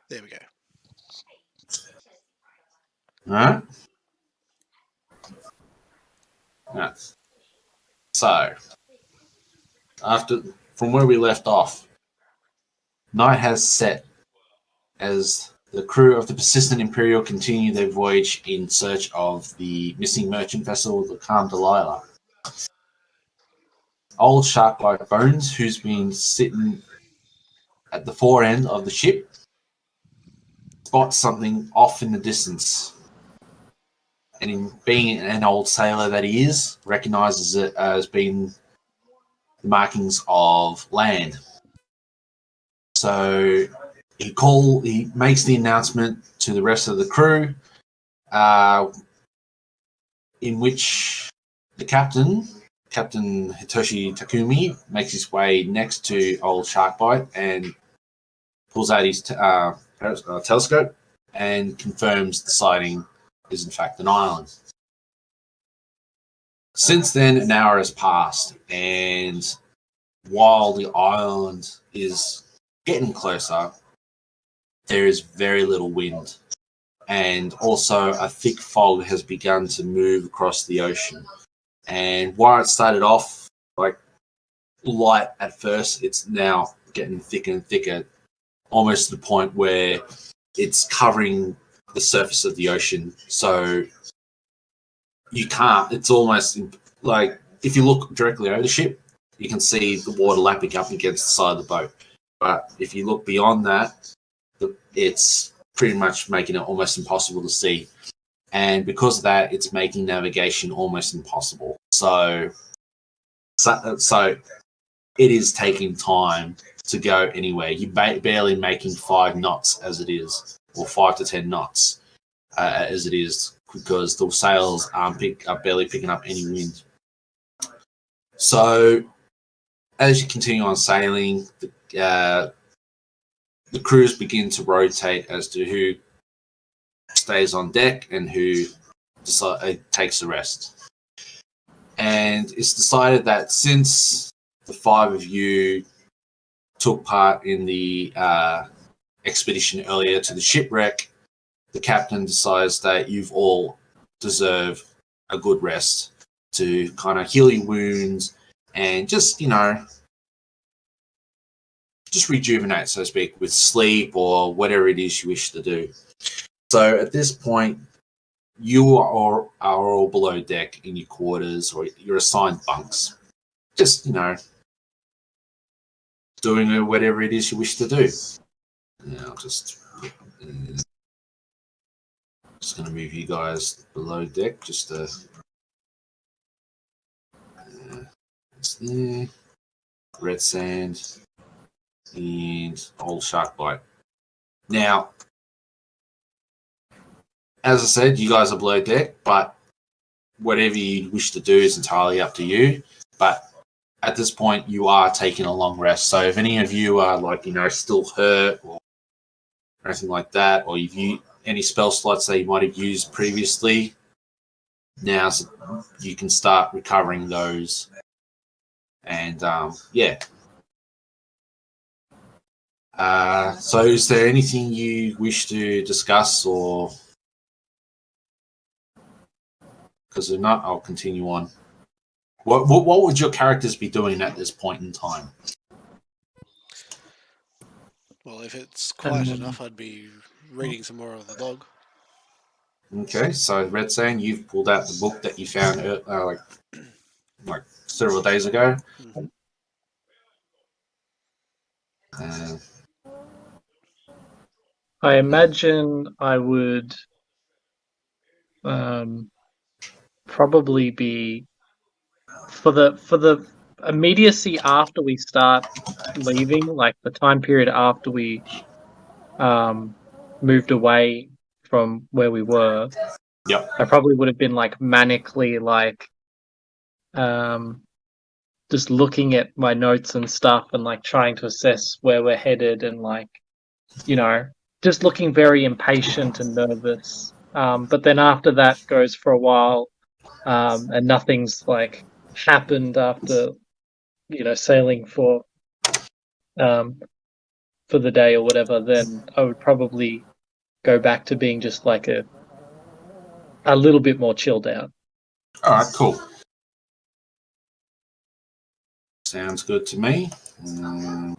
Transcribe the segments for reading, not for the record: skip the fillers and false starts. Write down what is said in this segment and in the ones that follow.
There we go. Alright. Right. So, from where we left off, night has set as the crew of the persistent Imperial continue their voyage in search of the missing merchant vessel, the calm Delilah. Old Sharkbite Bones, who's been sitting at the fore end of the ship, spots something off in the distance. And in being an old sailor that he is, recognizes it as being the markings of land. So he makes the announcement to the rest of the crew, in which the captain Hitoshi Takumi, makes his way next to old Sharkbite and pulls out his telescope and confirms the sighting is in fact an island. Since then, an hour has passed, and while the island is getting closer, there is very little wind, and also a thick fog has begun to move across the ocean. And while it started off like light at first, it's now getting thicker and thicker, almost to the point where it's covering the surface of the ocean. So you can't, it's almost like if you look directly over the ship, you can see the water lapping up against the side of the boat. But if you look beyond that, it's pretty much making it almost impossible to see. And because of that, it's making navigation almost impossible. So it is taking time to go anywhere. You're barely making 5 knots as it is, or 5 to 10 knots as it is, because the sails are barely picking up any wind. So as you continue on sailing, the crews begin to rotate as to who stays on deck and who takes the rest. And it's decided that since the 5 of you took part in the expedition earlier to the shipwreck, the captain decides that you've all deserve a good rest to kind of heal your wounds and just, just rejuvenate, so to speak, with sleep or whatever it is you wish to do. So at this point, you are all below deck in your quarters, or you're assigned bunks. Just, doing whatever it is you wish to do. I'll just going to move you guys below deck, just it's there. Red Sand and old Sharkbite. Now, as I said, you guys are below deck, but whatever you wish to do is entirely up to you. But at this point, you are taking a long rest. So if any of you are still hurt or anything like that, or you've used any spell slots that you might have used previously, now you can start recovering those. And so is there anything you wish to discuss, or because if not, I'll continue on. What would your characters be doing at this point in time? Well, if it's quiet enough, I'd be reading some more of the log. Okay, so Red Sand, you've pulled out the book that you found like several days ago. Mm-hmm. I imagine I would probably be for the immediacy after we start leaving, like the time period after we moved away from where we were. Yep. I probably would have been like manically just looking at my notes and stuff and like trying to assess where we're headed and just looking very impatient and nervous. But then after that goes for a while, and nothing's like happened after, sailing for for the day or whatever, then I would probably go back to being just like a little bit more chilled out. All right, cool. Sounds good to me. All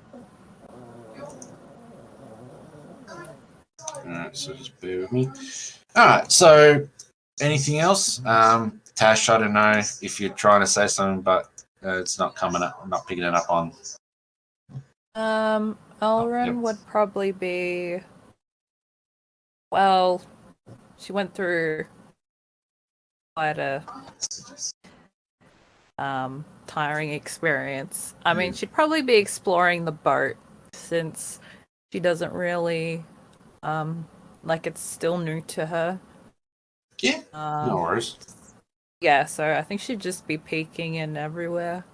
right, so just bear with me. All right, so anything else? Tash, I don't know if you're trying to say something, but it's not coming up. I'm not picking it up on. Elryn would probably be. Well, she went through quite a tiring experience. I mean, she'd probably be exploring the boat since she doesn't really like it's still new to her. Yeah, no worries. Yeah, so I think she'd just be peeking in everywhere.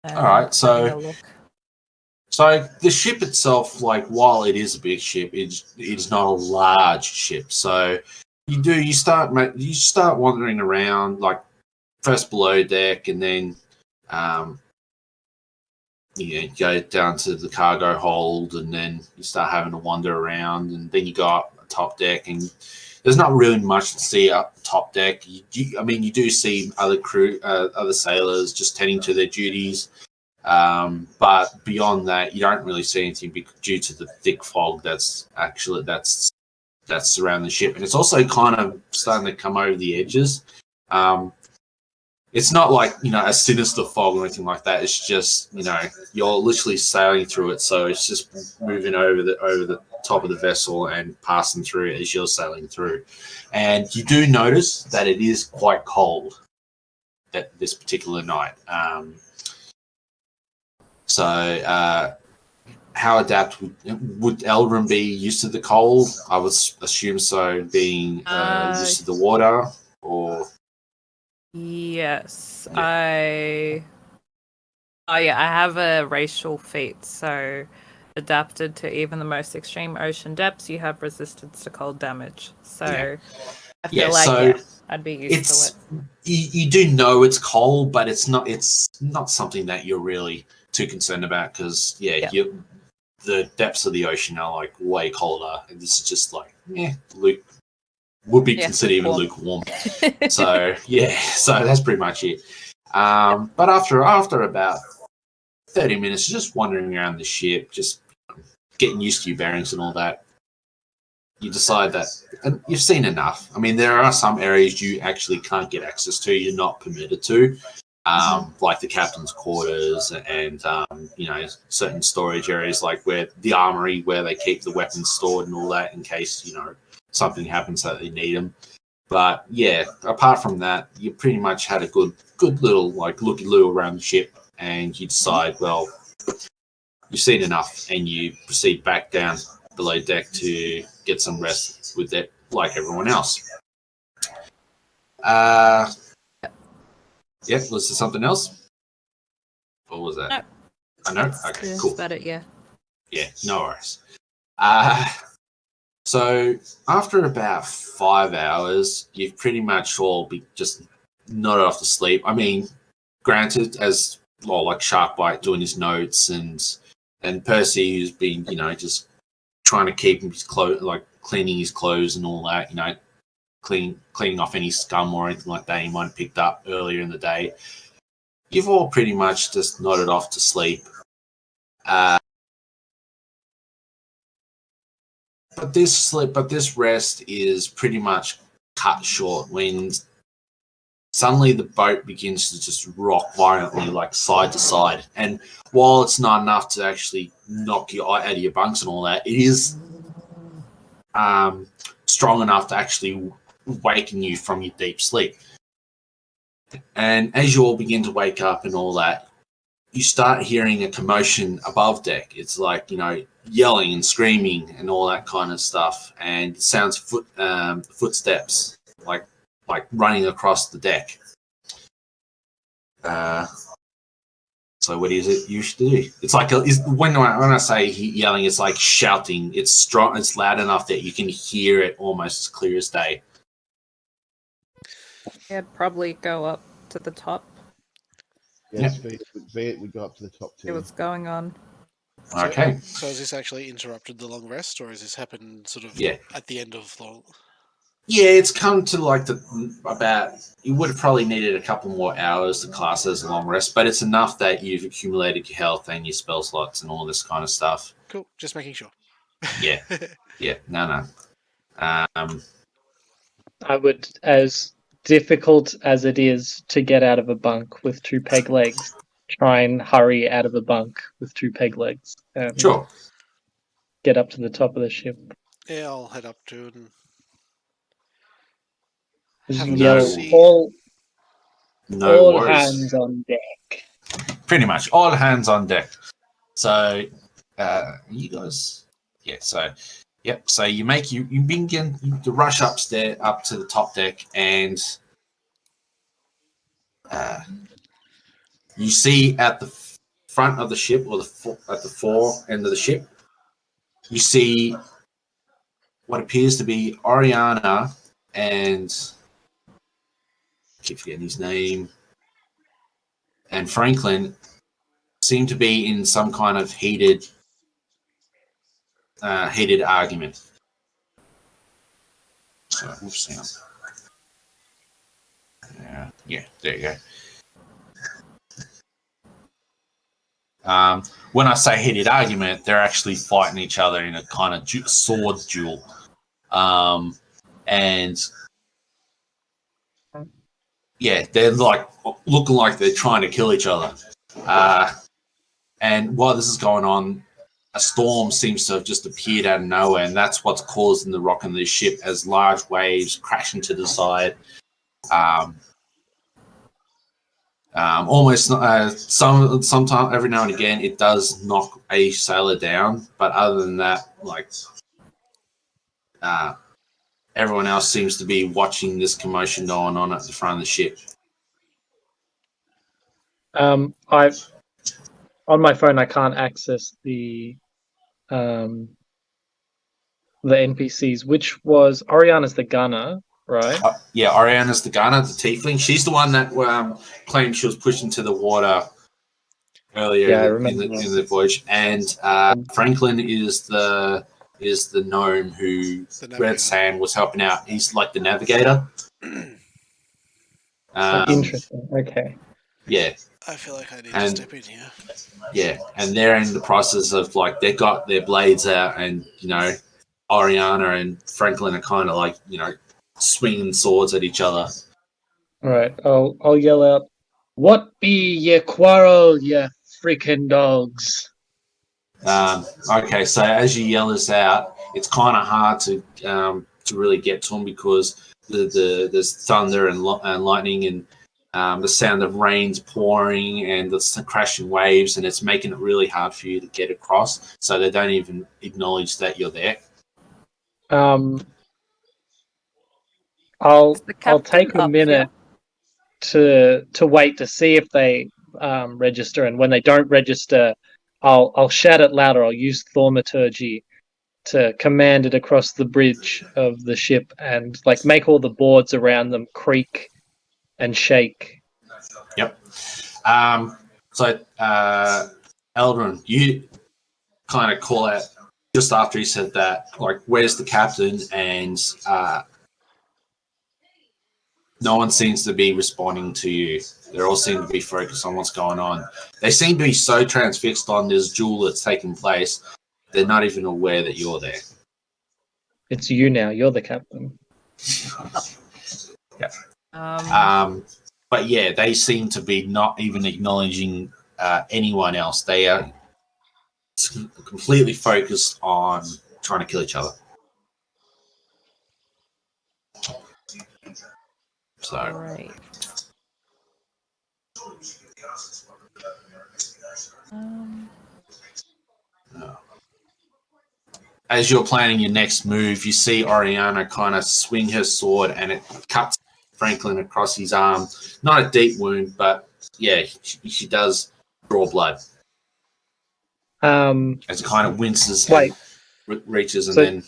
And All right, having a look. So the ship itself, like while it is a big ship, it's not a large ship. So you start wandering around, like first below deck, and then you go down to the cargo hold, and then you start having to wander around, and then you go up top deck, and there's not really much to see up top deck. I mean, you do see other crew, other sailors just tending to their duties. But beyond that, you don't really see anything due to the thick fog that's surrounding the ship, and it's also kind of starting to come over the edges. It's not like a sinister fog or anything like that. It's just you're literally sailing through it, so it's just moving over the top of the vessel and passing through as you're sailing through. And you do notice that it is quite cold at this particular night. So, how adept would Elryn be used to the cold? I would assume so, being used to the water, or yes, yeah. I have a racial feat, so adapted to even the most extreme ocean depths, you have resistance to cold damage. So I feel I'd be used to it. You do know it's cold, but it's not something that you're really too concerned about because the depths of the ocean are like way colder, and this is just like would be considered even lukewarm. So so that's pretty much it. But after about 30 minutes, just wandering around the ship, just getting used to your bearings and all that, you decide that, and you've seen enough. I mean, there are some areas you actually can't get access to, you're not permitted to, like the captain's quarters and, certain storage areas like where the armory, where they keep the weapons stored and all that in case, something happens that they need them. But yeah, apart from that, you pretty much had a good little looky-loo around the ship, and you decide, well, you've seen enough, and you proceed back down below deck to get some rest with it, like everyone else. Was there something else? What was that? No. I know. Okay, cool. That's about it. Yeah, no worries. So after about 5 hours, you've pretty much all just nodded off to sleep. I mean, granted, as like Sharkbite doing his notes and Percy who's been just trying to keep his clothes, like cleaning his clothes and all that, cleaning off any scum or anything like that he might have picked up earlier in the day. You've all pretty much just nodded off to sleep. But this rest is pretty much cut short when suddenly the boat begins to just rock violently, like side to side. And while it's not enough to actually knock you out of your bunks and all that, it is strong enough to actually waken you from your deep sleep. And as you all begin to wake up and all that, you start hearing a commotion above deck. It's like, yelling and screaming and all that kind of stuff. And it sounds footsteps, like running across the deck. So what is it you should do? It's like when I say yelling, it's like shouting. It's strong. It's loud enough that you can hear it almost as clear as day. I'd probably go up to the top. Yes, Viet would go up to the top too. See what's going on. Okay. So has this actually interrupted the long rest, or has this happened sort of at the end of long? Yeah, it's come to like about. You would have probably needed a couple more hours to class as a long rest, but it's enough that you've accumulated your health and your spell slots and all this kind of stuff. Cool. Just making sure. Yeah. Yeah. No. I would, as difficult as it is to get out of a bunk with 2 peg legs, try and hurry out of a bunk with 2 peg legs and Sure. get up to the top of the ship. Yeah, I'll head up to it and Just have a yell, see. all worries. hands on deck. Pretty much all hands on deck. So, you guys, yeah. So, yep. So you begin to rush upstairs up to the top deck, and you see at the front of the ship, or at the fore end of the ship, you see what appears to be Oriana and I keep forgetting his name, and Franklin seem to be in some kind of heated argument. So, oops, hang on. Yeah, there you go. When I say heated argument, they're actually fighting each other in a kind of sword duel. And yeah, they're like looking like they're trying to kill each other. And while this is going on, a storm seems to have just appeared out of nowhere, and that's what's causing the rock in the ship as large waves crash into the side. Almost sometimes every now and again it does knock a sailor down, but other than that, like everyone else seems to be watching this commotion going on at the front of the ship. On my phone I can't access the NPCs, which was Oriana's the gunner, right? Yeah, Oriana's the gunner, the tiefling. She's the one that claimed she was pushed into the water earlier in the voyage. And Franklin is the gnome who Red Sand was helping out. He's like the navigator. Interesting. Okay. Yeah. I feel like I need to step in here. Yeah, and they're in the process of like they've got their blades out, and Oriana and Franklin are kind of like swinging swords at each other. All right, I'll yell out, "What be ye quarrel, ye freaking dogs?" Okay, so as you yell this out, it's kind of hard to really get to them because there's thunder and lightning and the sound of rain's pouring and the crashing waves, and it's making it really hard for you to get across. So they don't even acknowledge that you're there. I'll take a minute to wait to see if they register, and when they don't register, I'll shout it louder. I'll use thaumaturgy to command it across the bridge of the ship and like make all the boards around them creak and shake. Yep. So Elryn, you kind of call out just after he said that, like, where's the captain? And no one seems to be responding to you. They all seem to be focused on what's going on. They seem to be so transfixed on this duel that's taking place, they're not even aware that you're there. It's you now. You're the captain. Yeah. But yeah, they seem to be not even acknowledging anyone else. They are completely focused on trying to kill each other. So. Right. As you're planning your next move, you see Oriana kind of swing her sword and it cuts Franklin across his arm. Not a deep wound, but yeah, she does draw blood. As it kind of winces and reaches and then...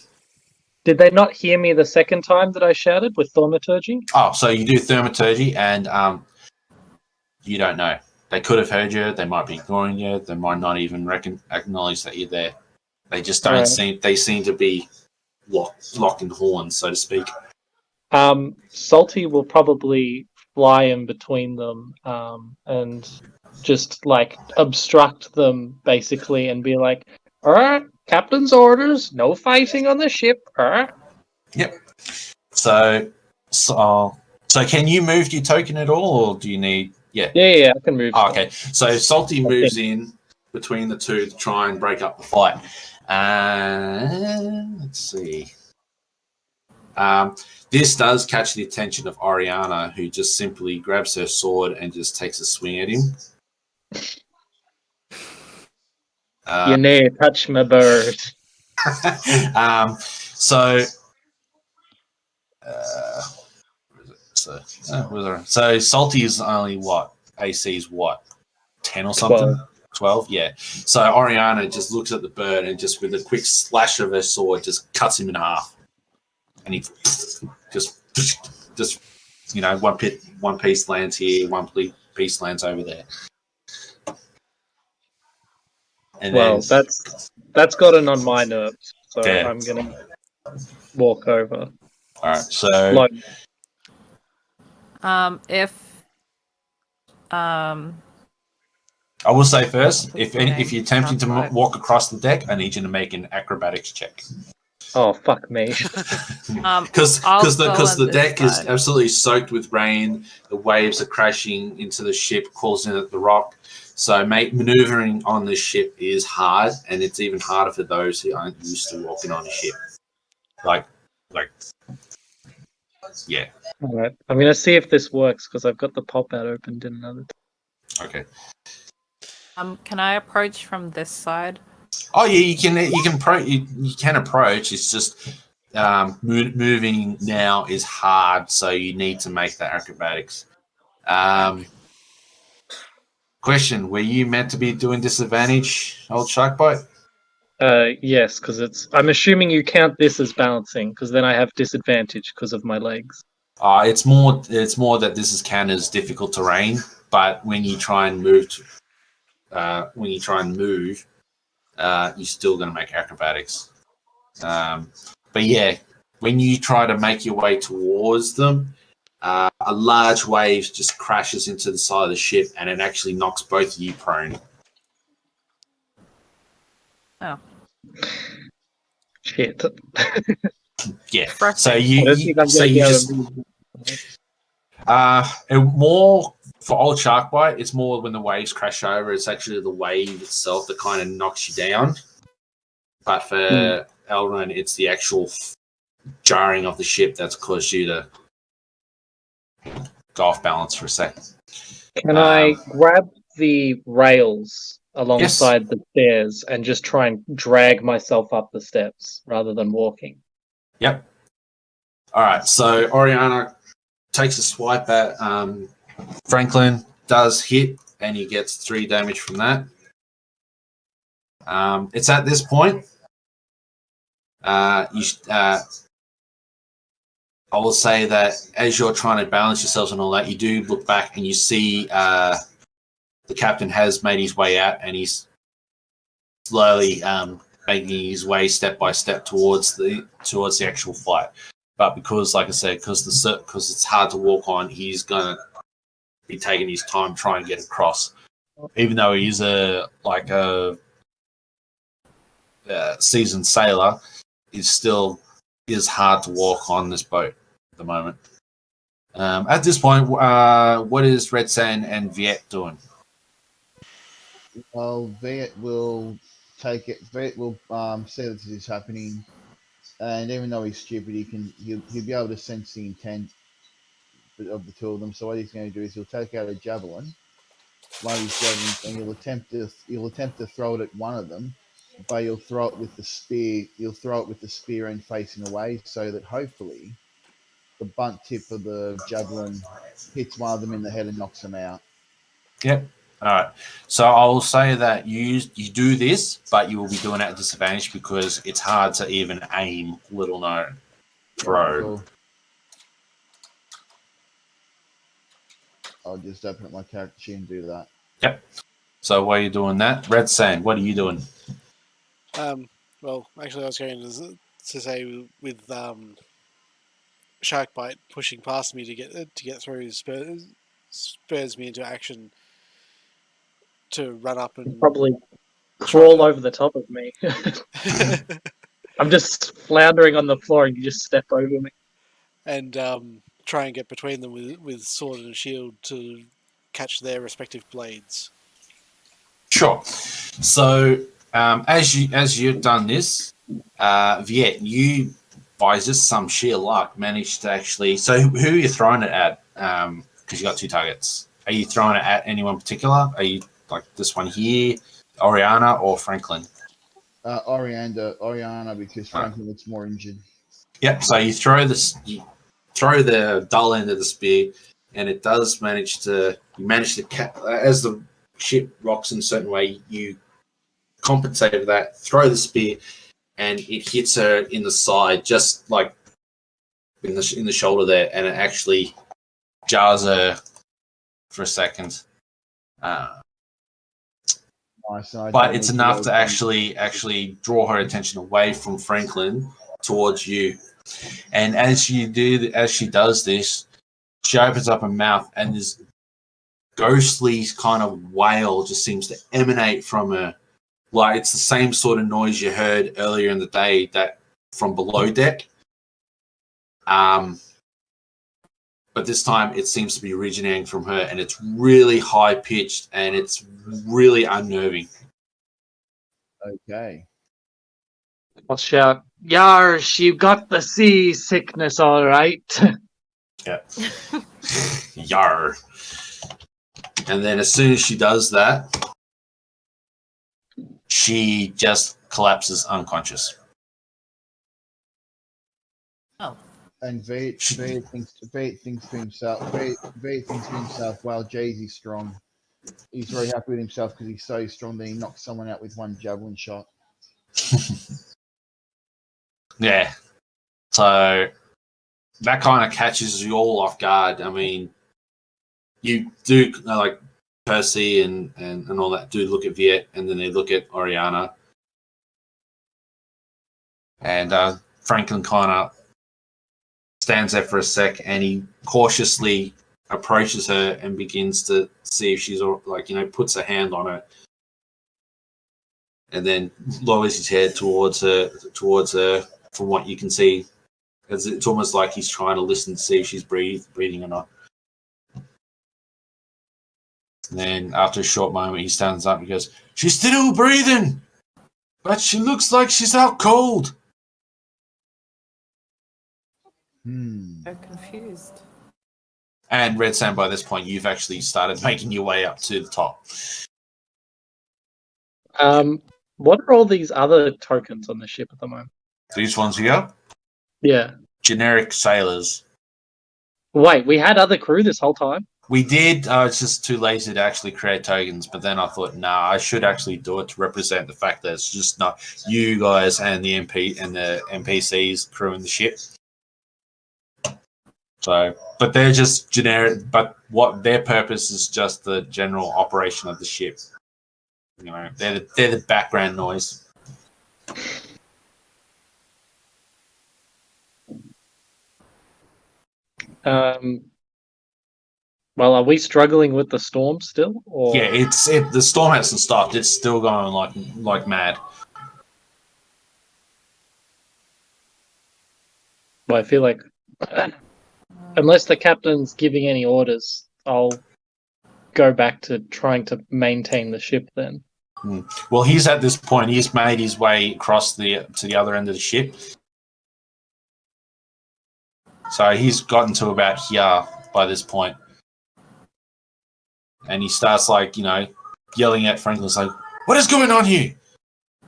Did they not hear me the second time that I shouted with thaumaturgy? Oh, so you do thaumaturgy and you don't know. They could have heard you. They might be ignoring you. They might not even acknowledge that you're there. They just don't seem. They seem to be locked in horns, so to speak. Salty will probably fly in between them and just like obstruct them basically and be like, all right, captain's orders, no fighting on the ship. All right. Yep. So can you move your token at all, or do you need? Yeah. Yeah, I can move. Oh, okay. So Salty moves in between the two to try and break up the fight. Let's see. This does catch the attention of Oriana, who just simply grabs her sword and just takes a swing at him. You never touch my bird. So Salty is only what? AC's what? 10 or something? 12? Yeah. So Oriana just looks at the bird and just with a quick slash of her sword just cuts him in half. And he just one piece lands here, one piece lands over there. And that's gotten on my nerves, so yeah. I'm gonna walk over. All right, so I will say first, if you're attempting to walk across the deck, I need you to make an acrobatics check. Oh, fuck me. Because the deck is absolutely soaked with rain, the waves are crashing into the ship, causing it the rock. So maneuvering on this ship is hard, and it's even harder for those who aren't used to walking on a ship. Yeah. All right, I'm gonna see if this works because I've got the pop out opened in another. Okay. Can I approach from this side? Oh yeah, you can approach. It's just moving now is hard, so you need to make that acrobatics. Question: were you meant to be doing disadvantage, old Sharkbite? Yes, because I'm assuming you count this as balancing, because then I have disadvantage because of my legs. It's more that this is counted as difficult terrain, but when you try and move, you're still going to make acrobatics. But yeah, when you try to make your way towards them, a large wave just crashes into the side of the ship, and it actually knocks both of you prone. Oh. Shit. Yeah. So more for old Sharkbite, it's more when the waves crash over. It's actually the wave itself that kind of knocks you down. But for Elryn, it's the actual jarring of the ship that's caused you to go off balance for a second. Can I grab the rails alongside the stairs and just try and drag myself up the steps rather than walking? Yep. All right. So Oriana takes a swipe at Franklin, does hit, and he gets 3 damage from that. It's at this point. I will say that as you're trying to balance yourselves and all that, you do look back and you see the captain has made his way out, and he's slowly making his way step by step towards the actual fight. But because, like I said, because it's hard to walk on, he's gonna be taking his time trying to get across. Even though he is a seasoned sailor, it still is hard to walk on this boat at the moment. At this point, what is Red Sand and Viet doing? Well, Viet will take it. Viet will see that this is happening, and even though he's stupid, he'll be able to sense the intent of the two of them. So what he's going to do is he'll take out a javelin, one of his javelins, and he'll attempt to throw it at one of them, but he'll throw it with the spear. He'll throw it with the spear end facing away, so that hopefully the bunt tip of the javelin hits one of them in the head and knocks them out. Yep. All right. So I'll say that you do this, but you will be doing it at disadvantage because it's hard to even aim, let alone throw. Cool. I'll just open up my character sheet and do that. Yep. So while you're doing that, Red Sand, what are you doing? Well, actually, I was going to say with Sharkbite pushing past me to get through spurs me into action to run up and Probably try crawl over the top of me. I'm just floundering on the floor and you just step over me. and try and get between them with sword and shield to catch their respective blades. Sure. So as you've done this, Viet, you by just some sheer luck managed to actually. So who are you throwing it at? Because you got two targets. Are you throwing it at anyone particular? Are you like this one here, Oriana or Franklin? Oriana, because Franklin looks more injured. Yep. So you throw the dull end of the spear, and it does manage to. You manage to as the ship rocks in a certain way, you compensate for that, throw the spear, and it hits her in the side, just like in the shoulder there, and it actually jars her for a second. Nice, But it's enough to actually draw her attention away from Franklin towards you. And as she does this, she opens up her mouth, and this ghostly kind of wail just seems to emanate from her. Like it's the same sort of noise you heard earlier in the day that from below deck. But this time it seems to be originating from her, and it's really high pitched and it's really unnerving. Okay. I'll shout, "Yarsh, you got the sea sickness all right." Yeah. Yar. And then as soon as she does that, she just collapses unconscious. Oh. And Viet thinks to himself, "Wow, Jay-Z's strong. He's very happy with himself because he's so strong that he knocked someone out with one javelin shot." Yeah. So that kind of catches you all off guard. I mean, you do like Percy and all that do look at Viet, and then they look at Oriana. And Franklin kind of stands there for a sec, and he cautiously approaches her and begins to see if she's puts a hand on her, and then lowers his head towards her. From what you can see, it's almost like he's trying to listen to see if she's breathing or not. And then after a short moment, he stands up and goes, "She's still breathing, but she looks like she's out cold." So confused. And Red Sand, by this point, you've actually started making your way up to the top. What are all these other tokens on the ship at the moment? These ones here, Yeah. generic sailors. Wait, we had other crew this whole time? We did. It's just too lazy to actually create tokens. But then I thought, nah, I should actually do it to represent the fact that it's just not you guys and the NPCs crewing the ship. So, but they're just generic. But what their purpose is just the general operation of the ship. You know, they're the background noise. Well, are we struggling with the storm still? Or... Yeah, the storm hasn't stopped. It's still going like mad. Well, I feel like unless the captain's giving any orders, I'll go back to trying to maintain the ship then. Well, he's at this point. He's made his way across to the other end of the ship. So he's gotten to about here by this point. And he starts yelling at Franklin, like, "What is going on here?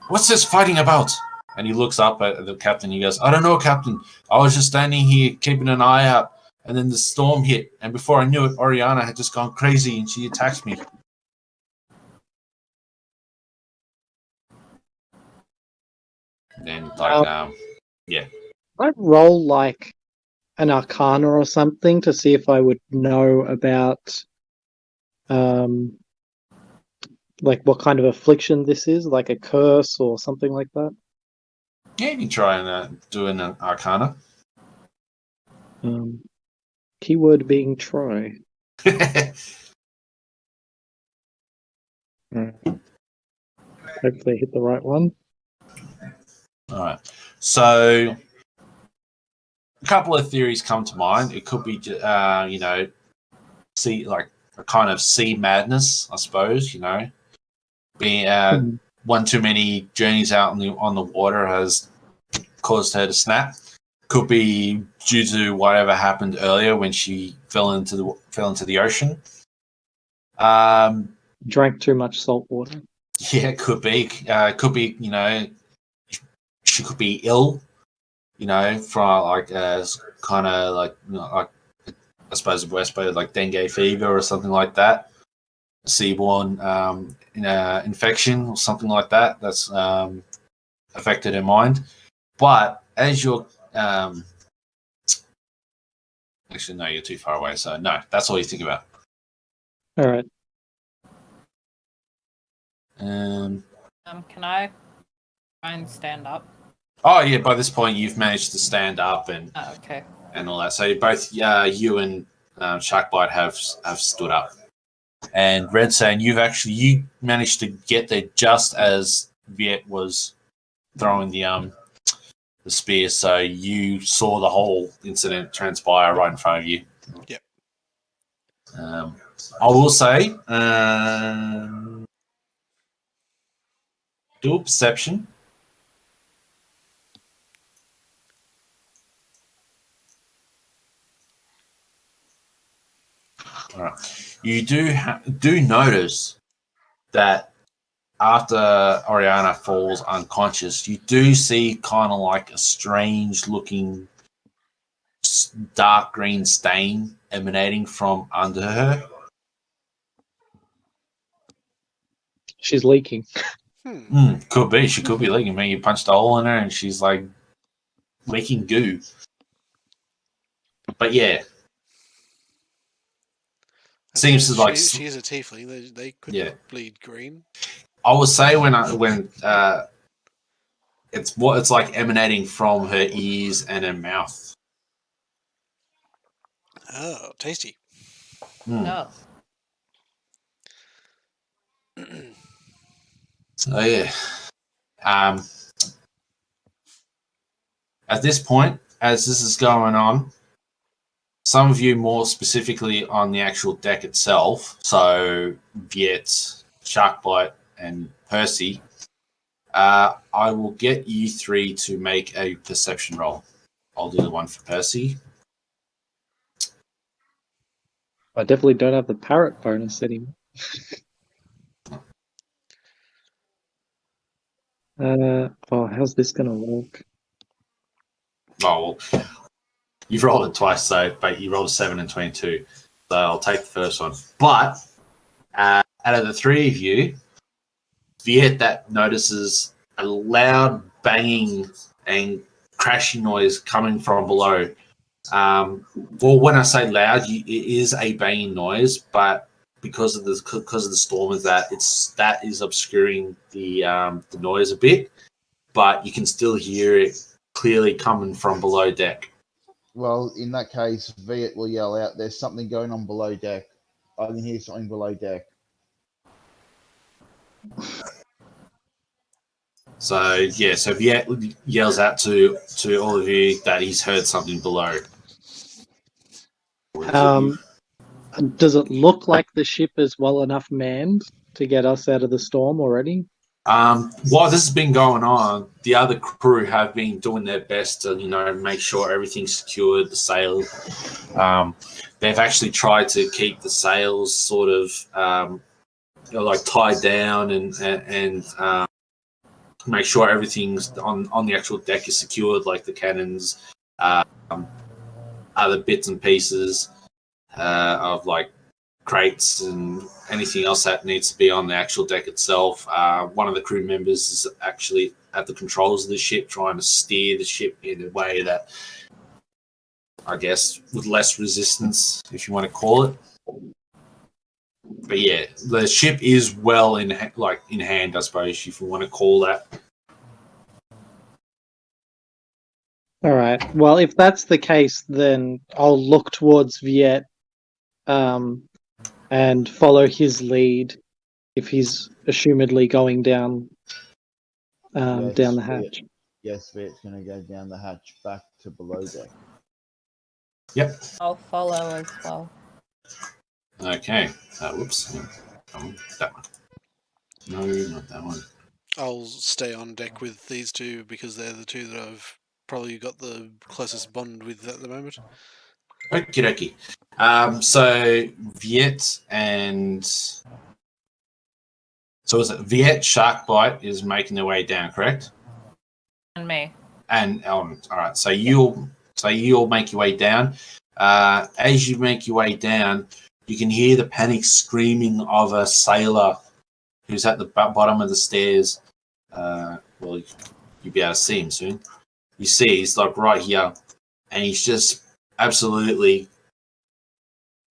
What's this fighting about?" And he looks up at the captain. He goes, "I don't know, Captain. I was just standing here keeping an eye out. And then the storm hit. And before I knew it, Oriana had just gone crazy and she attacked me." And then, yeah. I'd roll like an Arcana or something to see if I would know about like what kind of affliction this is, like a curse or something like that? Yeah, you can try and do an Arcana. Keyword being try. Hopefully I hit the right one. All right. So a couple of theories come to mind. It could be, sea, like a kind of sea madness, I suppose. Being one too many journeys out on the water has caused her to snap. Could be due to whatever happened earlier when she fell into the ocean. Drank too much salt water. Yeah, it could be. Could be. She could be ill. From like kind of like like I suppose the worst way, like dengue fever or something like that, seaborne infection or something like that. That's affected her mind. But as you're actually, no, you're too far away. So no, that's all you think about. All right. Can I try and stand up? Oh yeah, by this point you've managed to stand up and okay. and all that. So both you and Sharkbite have stood up. And Red saying you managed to get there just as Viet was throwing the spear, so you saw the whole incident transpire right in front of you. Yep. I will say, do a perception. All right. You do notice that after Oriana falls unconscious, you do see kind of like a strange looking dark green stain emanating from under her. She's leaking. Could be. She could be leaking. Maybe you punched a hole in her and she's like leaking goo. But yeah. Seems to like she's a tiefling. They could bleed green. I would say when it's like emanating from her ears and her mouth. Oh, tasty. No. So yeah. At this point, as this is going on, some of you more specifically on the actual deck itself, so Viet, Sharkbite, and Percy, I will get you three to make a perception roll. I'll do the one for Percy. I definitely don't have the parrot bonus anymore. How's this going to work? Oh, well, you've rolled it twice, but you rolled a 7 and 22. So I'll take the first one. But out of the three of you, Viet that notices a loud banging and crashing noise coming from below. Well, when I say loud, it is a banging noise, but because of the storm is that is obscuring the noise a bit, but you can still hear it clearly coming from below deck. Well, in that case, Viet will yell out, "There's something going on below deck. I can hear something below deck." So yeah, so Viet yells out to all of you that he's heard something below. Does it look like the ship is well enough manned to get us out of the storm already? While this has been going on, the other crew have been doing their best to, make sure everything's secured, the sail. They've actually tried to keep the sails sort of like tied down and make sure everything's on the actual deck is secured, like the cannons, other bits and pieces of like crates and anything else that needs to be on the actual deck itself. One of the crew members is actually at the controls of the ship, trying to steer the ship in a way that, I guess, with less resistance, if you want to call it. But yeah, the ship is well in hand, I suppose, if you want to call that. All right. Well, if that's the case, then I'll look towards Viet, and follow his lead if he's assumedly going down, down the hatch. Yes, Viet's going to go down the hatch back to below deck. Yep. I'll follow as well. Okay. Whoops. That one. No, not that one. I'll stay on deck with these two because they're the two that I've probably got the closest bond with at the moment. Okie dokie. So Viet and so is it Viet Sharkbite is making their way down, correct? And me. And all right. So you'll make your way down. As you make your way down, you can hear the panic screaming of a sailor who's at the bottom of the stairs. Well, you'll be able to see him soon. You see, he's like right here, and he's just absolutely.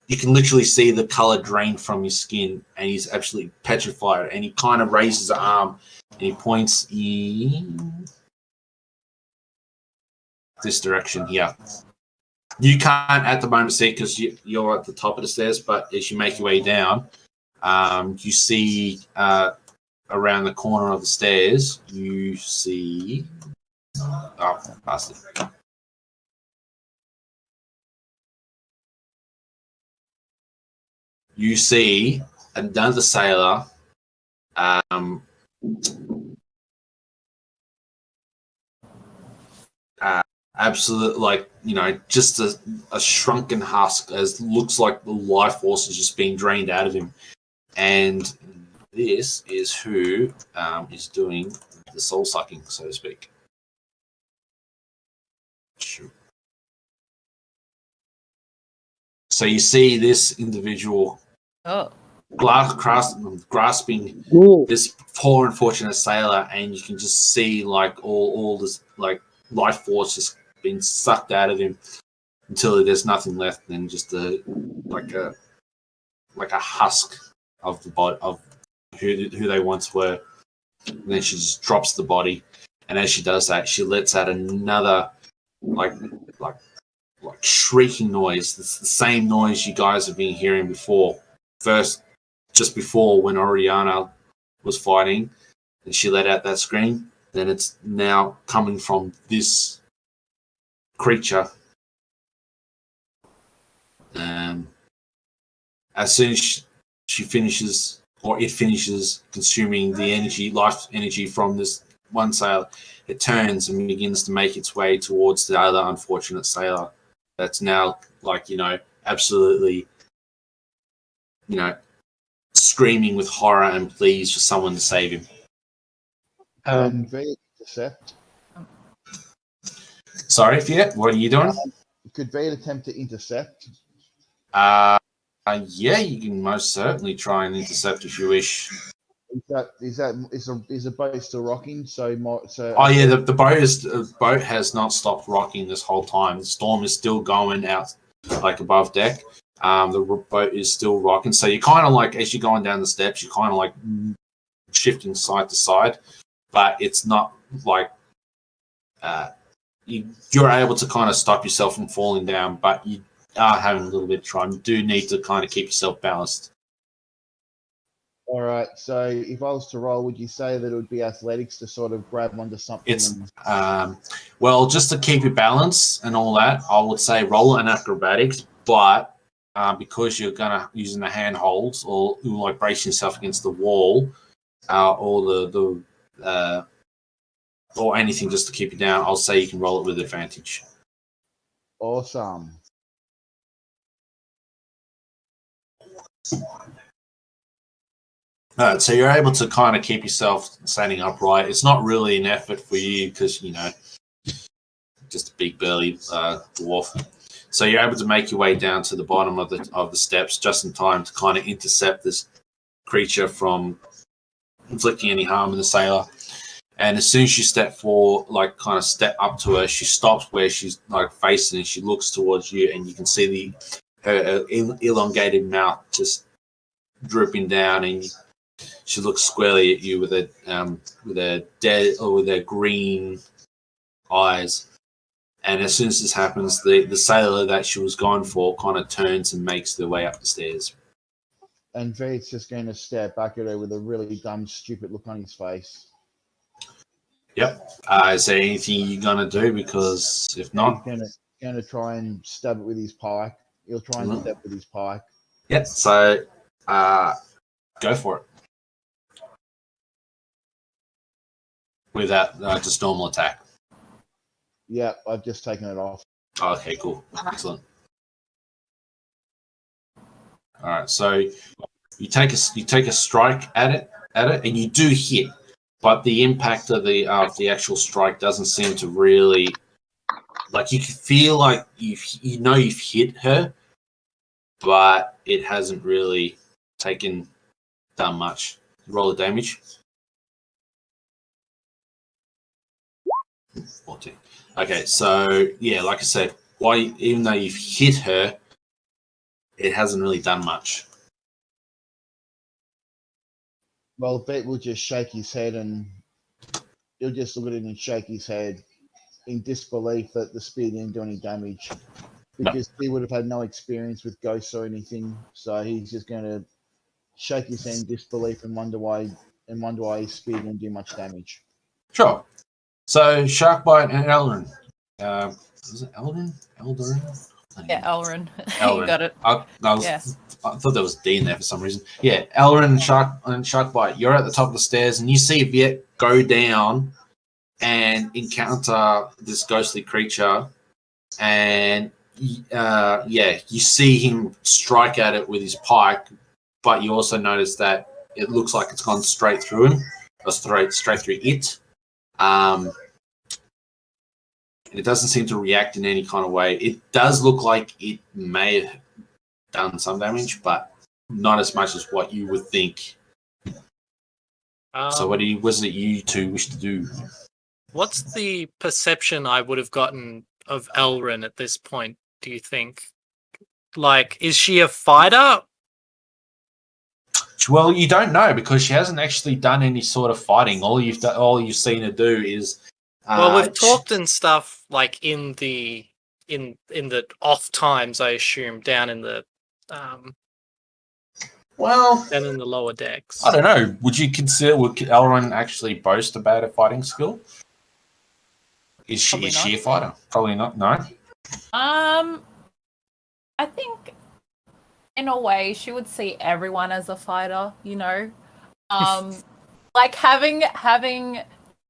You can literally see the color drain from his skin, and he's absolutely petrified. And he kind of raises his arm, and he points in this direction here. You can't at the moment see because you're at the top of the stairs, but as you make your way down, you see around the corner of the stairs, you see... Oh, bastard. You see another sailor absolute, like, you know, just a shrunken husk, as looks like the life force is just being drained out of him. And this is who is doing the soul sucking, so to speak. Sure. So you see this individual grasping this poor unfortunate sailor, and you can just see like all this like life force just being sucked out of him until there's nothing left than just a husk of the body of who they once were. And then she just drops the body, and as she does that, she lets out another like shrieking noise. It's the same noise you guys have been hearing before. First, just before when Oriana was fighting, and she let out that scream. Then it's now coming from this creature. As soon as she finishes, or it finishes consuming the life energy from this one sailor, it turns and begins to make its way towards the other unfortunate sailor that's now, like, you know, absolutely, you know, screaming with horror and pleas for someone to save him. Can Viet intercept? Sorry, Viet, what are you doing? Could Viet attempt to intercept? Yeah, you can most certainly try and intercept if you wish. Is the boat still rocking? Oh yeah, the boat has not stopped rocking this whole time. The storm is still going out, like above deck. The boat is still rocking. So you kind of like, as you're going down the steps, you're kind of like shifting side to side, but it's not like you're able to kind of stop yourself from falling down, but you are having a little bit of trouble. You do need to kind of keep yourself balanced. All right. So if I was to roll, would you say that it would be athletics to sort of grab onto something? It's well, just to keep your balance and all that, I would say roll an acrobatics, but because you're gonna using the handholds or like brace yourself against the wall, or or anything just to keep you down, I'll say you can roll it with advantage. Awesome. So you're able to kind of keep yourself standing upright. It's not really an effort for you because, you know, just a big burly dwarf. So you're able to make your way down to the bottom of the steps just in time to kind of intercept this creature from inflicting any harm on the sailor. And as soon as you step up to her, she stops where she's like facing and she looks towards you, and you can see her elongated mouth just drooping down, and she looks squarely at you with her green eyes. And as soon as this happens, the sailor that she was going for kind of turns and makes their way up the stairs. And Viet's just going to stare back at her with a really dumb, stupid look on his face. Yep. Is there anything you're gonna do? Because if not, He's going to try and stab it with his pike. He'll try and stab with his pike. Yep. So, go for it. With that, just normal attack. Yeah, I've just taken it off. Okay, cool. Excellent. All right, so you take a strike at it, and you do hit, but the impact of the actual strike doesn't seem to really, like, you can feel like you've hit her, but it hasn't really done much. Roll the damage. 14. Okay, so yeah, like I said, even though you've hit her, it hasn't really done much. Well, Bet will just shake his head, and he'll just look at it and shake his head in disbelief that the spear didn't do any damage, because he would have had no experience with ghosts or anything. So he's just going to shake his head in disbelief and wonder why his spear didn't do much damage. Sure. So Sharkbite and Elryn. Was it Elryn? Elryn? Yeah, Elryn. Elryn. You got it. I thought there was D in there for some reason. Yeah, Elryn and Sharkbite. You're at the top of the stairs, and you see Viet go down and encounter this ghostly creature, and you see him strike at it with his pike, but you also notice that it looks like it's gone straight through him, or straight through it. It doesn't seem to react in any kind of way. It does look like it may have done some damage, but not as much as what you would think. So what was it you two wish to do? What's the perception I would have gotten of Elryn at this point, do you think? Like, is she a fighter? Well, you don't know, because she hasn't actually done any sort of fighting. All you've seen her do is Well, we've talked and stuff, like, in the off times, I assume, down in the down in the lower decks. I don't know. Would Elryn actually boast about a fighting skill? Is she a fighter? Probably not. No. I think in a way she would see everyone as a fighter, you know. Like having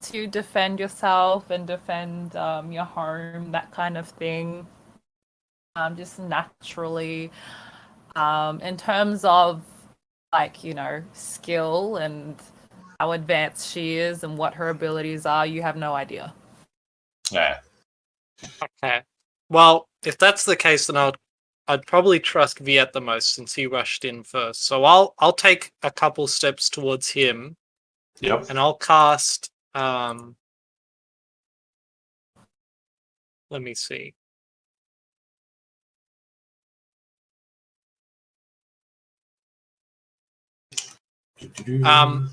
to defend yourself and defend your home, that kind of thing. Just naturally. In terms of, like, you know, skill and how advanced she is and what her abilities are, you have no idea. Yeah. Okay. Well, if that's the case, then I'd probably trust Viet the most, since he rushed in first. So I'll take a couple steps towards him. Yep. And I'll cast let me see.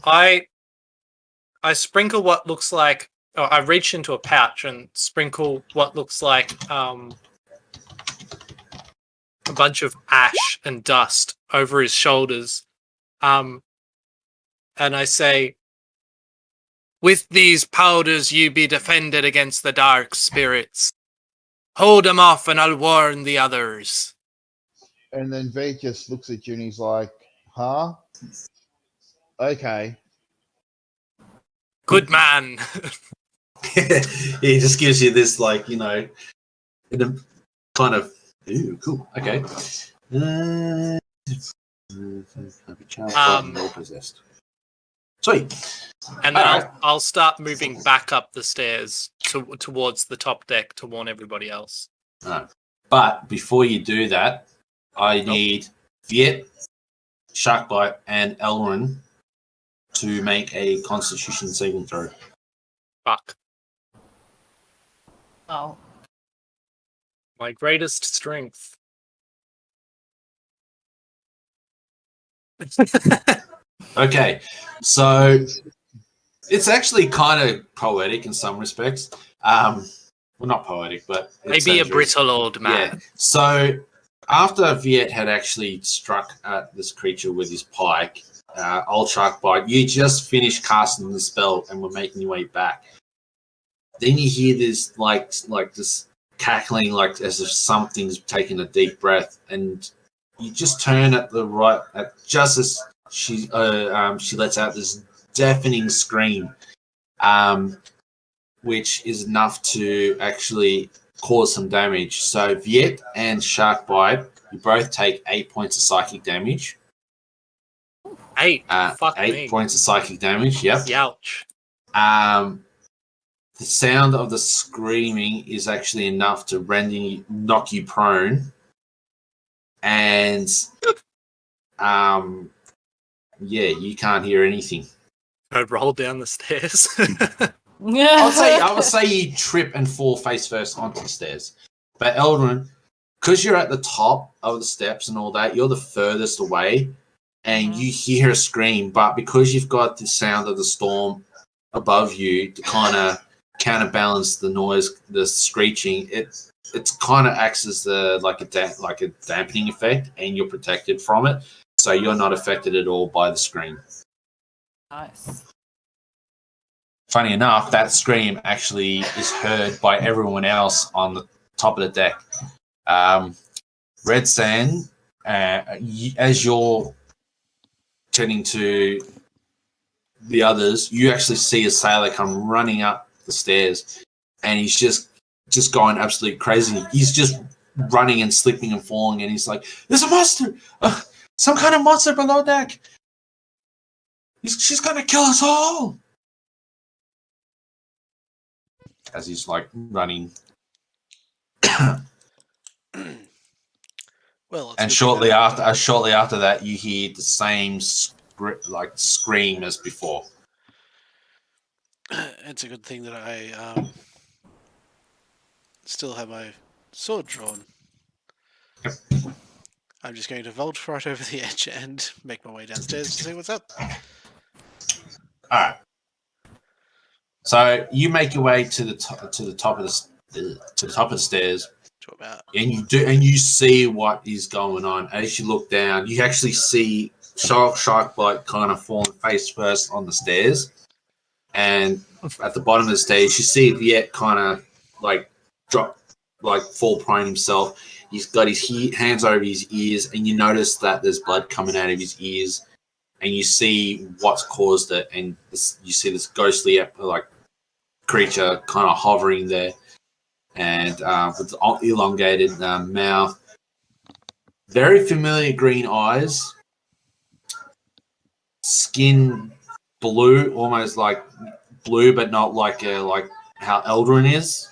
I sprinkle what looks like, or I reach into a pouch and sprinkle what looks like a bunch of ash and dust over his shoulders. And I say, "With these powders you be defended against the dark spirits. Hold them off and I'll warn the others." And then Viet just looks at you and he's like, huh? Okay. Good man. He just gives you this, like, you know, in a kind of, ooh, cool. Okay. Possessed. Sweet. And then I'll start moving back up the stairs towards the top deck to warn everybody else. But before you do that, I need Viet, Sharkbite, and Elryn to make a Constitution saving throw. Fuck. Oh. My greatest strength. Okay, so it's actually kind of poetic in some respects. Well, not poetic, but it's Maybe a brittle old man. Yeah. So after Viet had actually struck at this creature with his pike, old Sharkbite, you just finished casting the spell and were making your way back. Then you hear this like this cackling, like as if something's taking a deep breath, and you just turn at the right at just as she lets out this deafening scream, which is enough to actually cause some damage. So Viet and Sharkbite, you both take 8 points of psychic damage. 8. Fuck 8 me. points of psychic damage. Yep. Youch. The sound of the screaming is actually enough to knock you prone, and yeah, you can't hear anything. I'd roll down the stairs. I would say you trip and fall face first onto the stairs. But Elryn, because you're at the top of the steps and all that, you're the furthest away, and you hear a scream. But because you've got the sound of the storm above you to kind of counterbalance the noise, the screeching, it's kind of acts as a dampening effect, and you're protected from it, so you're not affected at all by the scream. Nice. Funny enough, that scream actually is heard by everyone else on the top of the deck. Red Sand, as you're turning to the others, you actually see a sailor come running up the stairs, and he's just going absolutely crazy. He's just running and slipping and falling, and he's like, "There's a monster! Some kind of monster below deck! She's gonna kill us all!" As he's like running. Well, and shortly after that, you hear the same scream as before. It's a good thing that I still have my sword drawn. Yep. I'm just going to vault right over the edge and make my way downstairs to see what's up. All right. So you make your way to the top of the stairs, and you see what is going on. As you look down, you actually see Sharkbite kind of falling face first on the stairs, and at the bottom of the stairs, you see Viet kind of fall prone himself. He's got his hands over his ears, and you notice that there's blood coming out of his ears, and you see what's caused it, and you see this ghostly creature kind of hovering there, and with elongated mouth, very familiar green eyes, skin blue, almost like blue, but not like how Elryn is.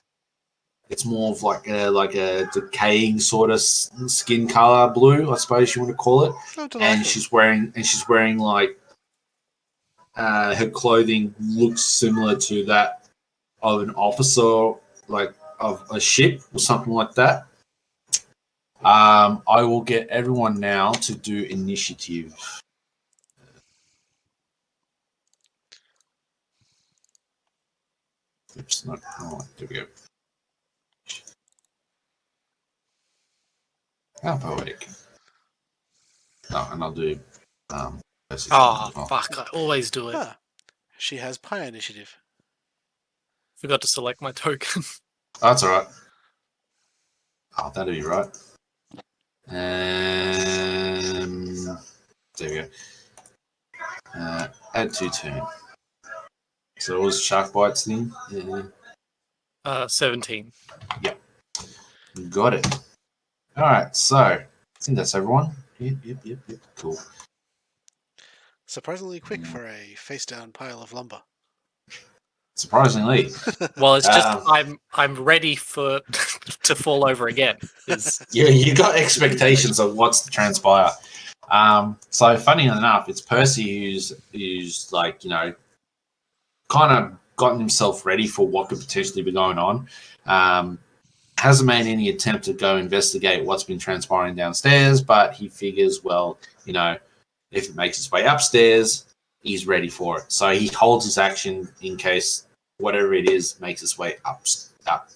It's more of like a decaying sort of skin color blue, I suppose you want to call it. And she's wearing like her clothing looks similar to that of an officer, like of a ship or something like that. I will get everyone now to do initiative. Oops, no. Oh, there we go. How poetic. Oh, and I'll do Percy. Fuck, I always do it. Ah, she has pie initiative. Forgot to select my token. Oh, that's alright. Oh, that'll be right. There we go. Add 2 turn. So it was Sharkbite's thing? Yeah. 17. Yep. Got it. Alright, so I think that's everyone. Yep. Cool. Surprisingly quick for a face-down pile of lumber. Surprisingly. Well, it's just I'm ready to fall over again. Yeah, you got expectations of what's to transpire. So funny enough, it's Percy who's like, kind of gotten himself ready for what could potentially be going on. Hasn't made any attempt to go investigate what's been transpiring downstairs, but he figures, well, If it makes its way upstairs, he's ready for it. So he holds his action in case whatever it is makes its way up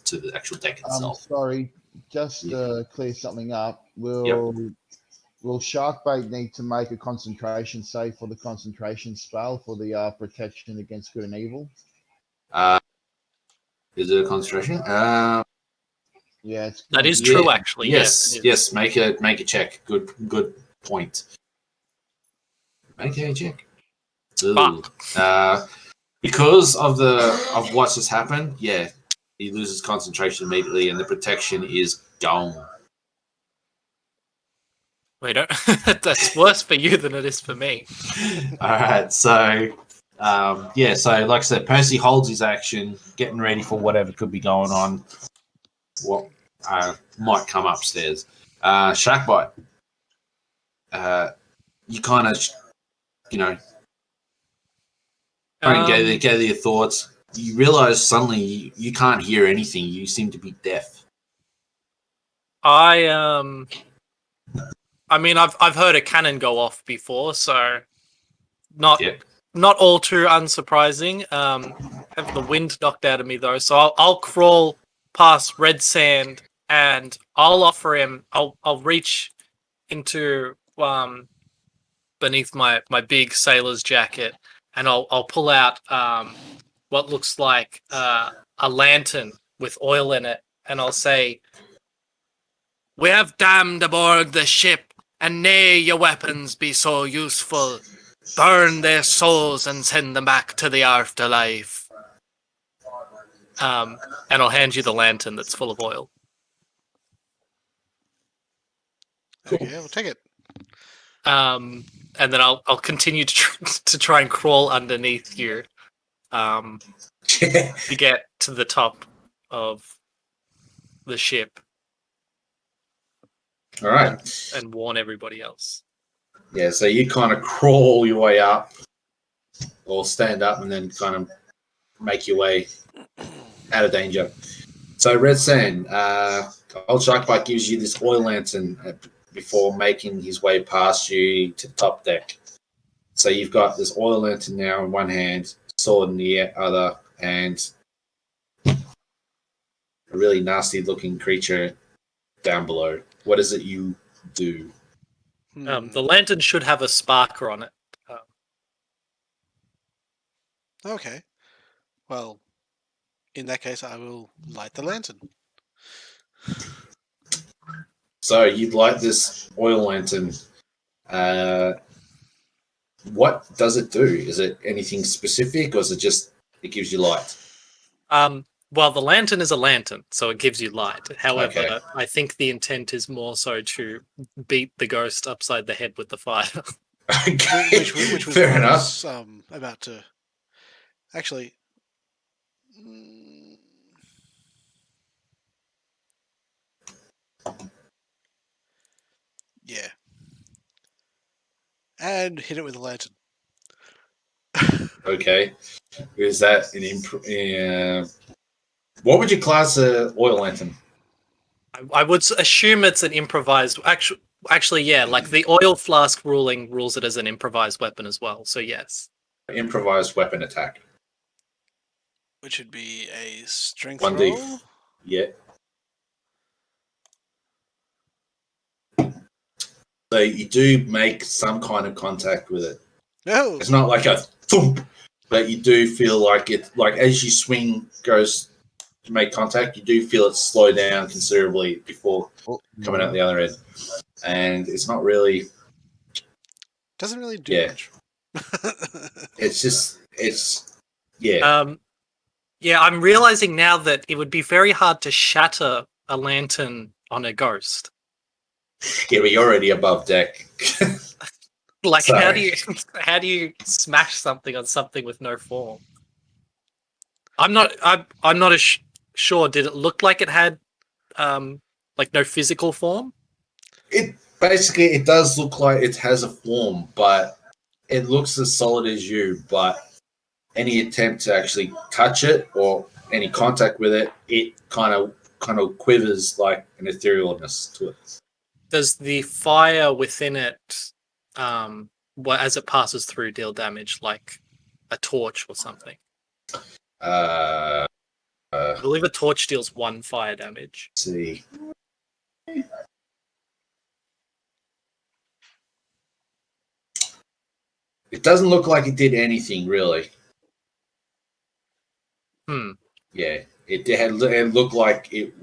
to the actual deck itself. Sorry, just to clear something up, will Sharkbite need to make a concentration save for the concentration spell for the protection against good and evil? Is it a concentration? Yeah, it's That is true, actually. Yes. Make a check. Good point. Make a check. Because of what's just happened, he loses concentration immediately, and the protection is gone. Wait, that's worse for you than it is for me. All right, so so like I said, Percy holds his action, getting ready for whatever could be going on. What might come upstairs? Sharkbite. You kind of, gather your thoughts. You realize suddenly you can't hear anything. You seem to be deaf. I mean, I've heard a cannon go off before, so not all too unsurprising. Have the wind knocked out of me though, so I'll crawl past Red Sand and I'll offer him. I'll reach into beneath my big sailor's jacket, and I'll pull out what looks like a lantern with oil in it, and I'll say, "We have damned aboard the ship, and nay your weapons be so useful. Burn their souls and send them back to the afterlife." And I'll hand you the lantern that's full of oil. Okay, we'll take it. And then I'll continue to try and crawl underneath you, to get to the top of the ship. All right, and warn everybody else. Yeah, so you kind of crawl your way up, or stand up, and then kind of make your way out of danger. So Red Sand, old Sharkbite gives you this oil lantern before making his way past you to the top deck. So you've got this oil lantern now in one hand, sword in the other, and a really nasty looking creature down below. What is it you do? The lantern should have a sparker on it. Okay. Well, in that case, I will light the lantern. So you'd light this oil lantern. What does it do? Is it anything specific, or is it just it gives you light? Well, the lantern is a lantern, so it gives you light. However, Okay. I think the intent is more so to beat the ghost upside the head with the fire. Okay. Which was Fair what I enough. was, about to... Actually... Yeah. And hit it with a lantern. Okay. Is that an what would you class a oil lantern? I would assume it's an improvised... Actually, yeah, like the oil flask rules it as an improvised weapon as well, so yes. Improvised weapon attack. Which would be a strength 1d. roll. Yeah. So you do make some kind of contact with it. No. It's not like a thump, but you do feel like it. Like as you swing, goes to make contact, you do feel it slow down considerably before coming out the other end, and it's not really. Doesn't really do much. It's yeah. Yeah, I'm realizing now that it would be very hard to shatter a lantern on a ghost. Yeah, but you're already above deck. Like, Sorry. how do you smash something on something with no form? I'm not sure. Did it look like it had like no physical form? It basically it does look like it has a form, but it looks as solid as you. But any attempt to actually touch it or any contact with it, it kind of quivers like an etherealness to it. Does the fire within it as it passes through, deal damage, like a torch or something? Uh, I believe a torch deals 1 fire damage. let's see. It doesn't look like it did anything really. Yeah, it looked like it.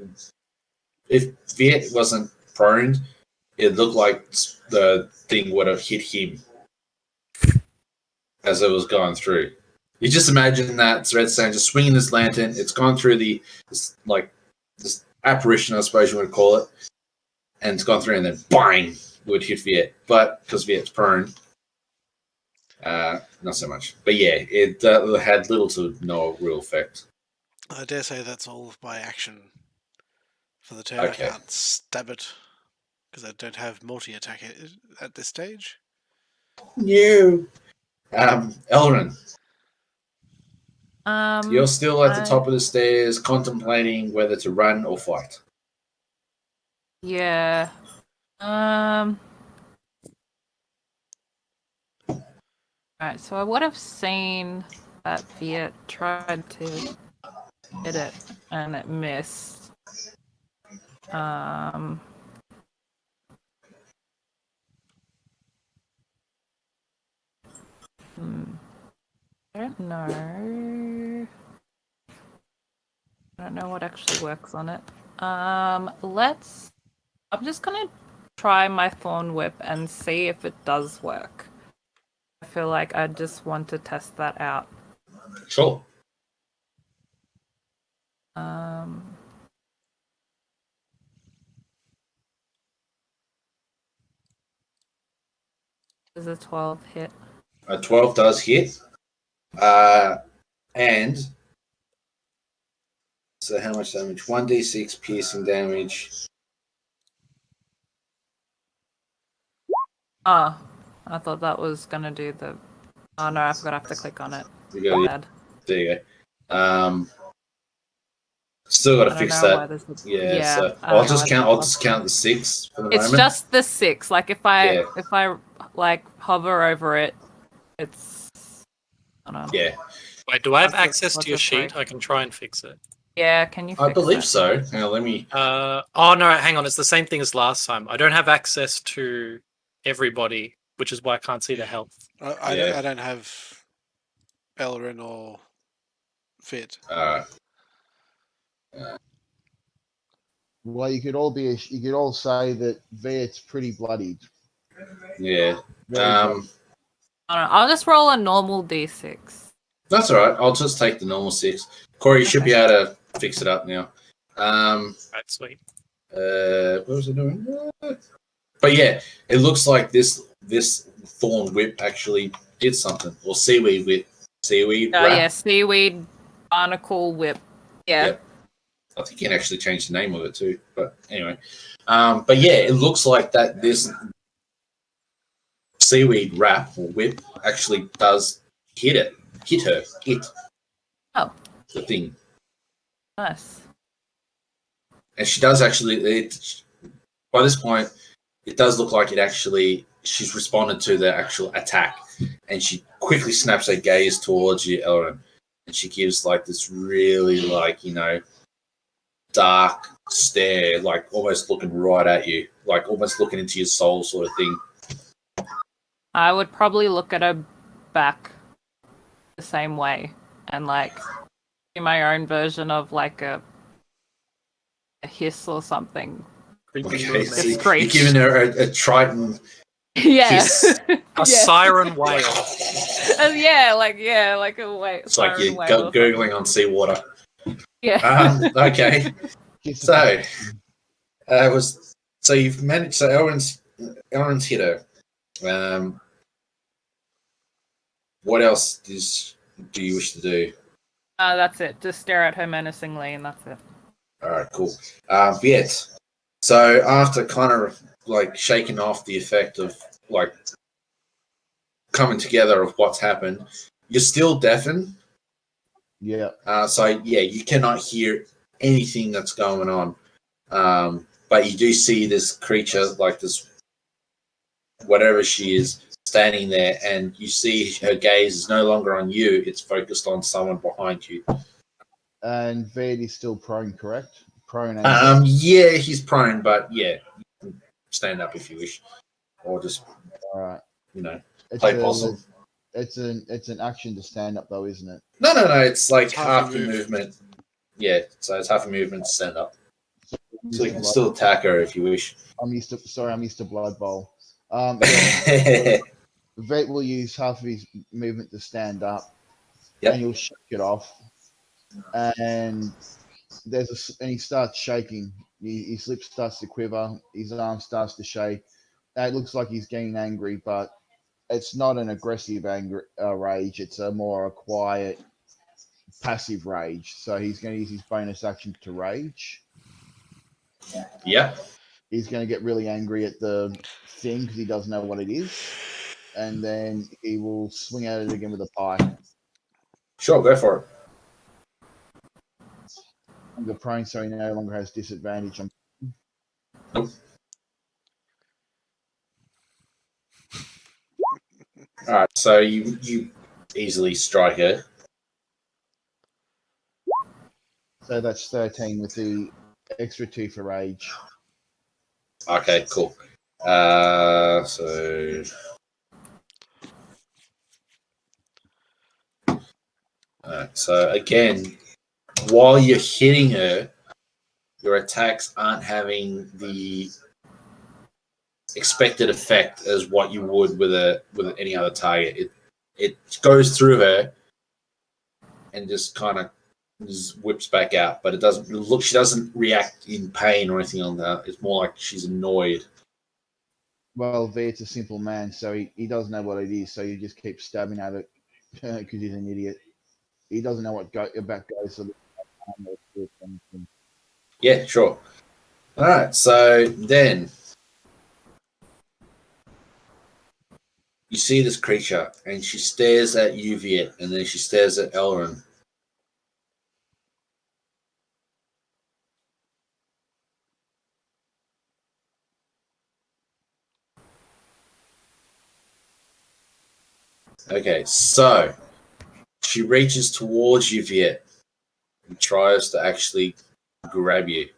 If Viet wasn't prone, it looked like the thing would have hit him as it was going through. You just imagine that Redstone just swinging this lantern. It's gone through this apparition, I suppose you would call it, and it's gone through, and then bang would hit Viet. But because Viet's prone, not so much. But yeah, it had little to no real effect. I dare say that's all by action for the turn. Okay. I can't stab it because I don't have multi-attack at this stage. No. Elryn, you're still at the top of the stairs contemplating whether to run or fight. Yeah. Alright, so I would have seen that Viet tried to hit it and it missed. I don't know. I don't know what actually works on it. I'm just gonna try my Thorn Whip and see if it does work. I feel like I just want to test that out. Sure. Does a 12 hit? A 12 does hit. And so how much damage? 1d6 piercing damage. Oh, I thought that was gonna do the... Oh no, I forgot I have to click on it. You got Bad. There you go. Still got to fix that. Yeah, so I'll just count the 6 for the moment. It's just the 6. Like if I like hover over it, it's... I don't know. Yeah. Wait, do I have access to your sheet? I can try and fix it. Yeah, can you fix I believe it? so. Now let me... Oh no, hang on. It's the same thing as last time. I don't have access to everybody, which is why I can't see the health. I don't have Elryn or Viet. Well, you could all say that Viet's pretty bloodied. Yeah. I don't know. I'll just roll a normal d6. That's all right. I'll just take the normal 6. Cory, you should be able to fix it up now. Right, sweet. What was I doing? But yeah, it looks like this Thorn Whip actually did something. Or Seaweed Whip. Seaweed Oh wrap. yeah, Seaweed Barnacle Whip. Yeah. Yep. I think you can actually change the name of it too. But anyway. But yeah, it looks like that this Seaweed Wrap or Whip actually does hit her. Oh. The thing. Nice. And she does actually, by this point, it does look like she's responded to the actual attack. And she quickly snaps her gaze towards you, Elryn. And she gives like this really dark stare, like almost looking right at you, like almost looking into your soul sort of thing. I would probably look at her back the same way and like do my own version of like a hiss or something. Okay, so you're Screech. giving her a Triton hiss. A siren wail. like a way. It's like you're Googling on seawater. Yeah. Okay. So, you've managed. So Elryn's hit her. What else do you wish to do? That's it. Just stare at her menacingly, and that's it. All right, cool. Viet. So after kind of like shaking off the effect of like coming together of what's happened, you're still deafened. Yeah. So you cannot hear anything that's going on. But you do see this creature, like this, whatever she is, standing there, and you see her gaze is no longer on you; it's focused on someone behind you. And Viet is still prone, correct? Prone and yeah, he's prone, but yeah, you can stand up if you wish, or just all right. play possum. It's an action to stand up though, isn't it? No, it's like It's half your your movement. Yeah, so it's half a movement to stand up. So you can Blood- still attack her if you wish. I'm used to Blood Bowl. Yep. Viet will use half of his movement to stand up, and he'll shake it off. And he starts shaking. His lip starts to quiver. His arm starts to shake. It looks like he's getting angry, but it's not an aggressive anger rage. It's a more quiet, passive rage. So he's going to use his bonus action to rage. Yep. He's going to get really angry at the thing because he doesn't know what it is, and then he will swing at it again with a pike. Sure, go for it. The prone, so he no longer has disadvantage. Nope. All right, so you easily strike her. So that's 13 with the extra 2 for rage. Okay, cool. So so again, while you're hitting her, your attacks aren't having the expected effect as what you would with any other target. It goes through her and just kind of whips back out, but it doesn't look. She doesn't react in pain or anything like that. It's more like she's annoyed. Well, Viet's a simple man, so he doesn't know what it is, so he just keeps stabbing at it because he's an idiot. He doesn't know what about goes. So Yeah, sure. All right, so then you see this creature, and she stares at you, Viet, and then she stares at Elryn. Okay, so she reaches towards you, Viet, and tries to actually grab you.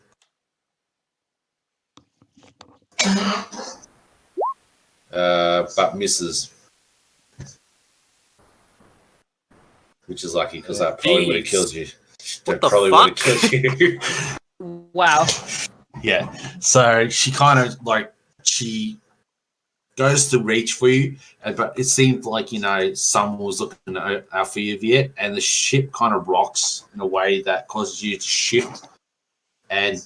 But misses. Which is lucky because that probably would have killed you. What That the probably would have fuck? killed you. Wow. Yeah. So she kind of she goes to reach for you, but it seemed like someone was looking out for you, Viet, and the ship kind of rocks in a way that causes you to shift, and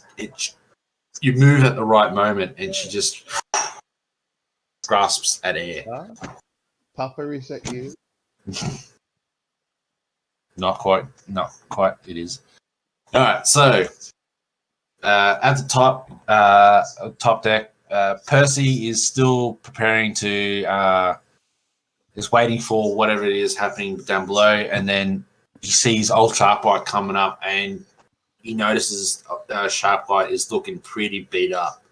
you move at the right moment, and she just grasps at air. Papa, is that you? Not quite. It is. All right. So at the top deck, Percy is still preparing to. Is waiting for whatever it is happening down below, and then he sees old Sharkbite coming up, and he notices Sharkbite is looking pretty beat up.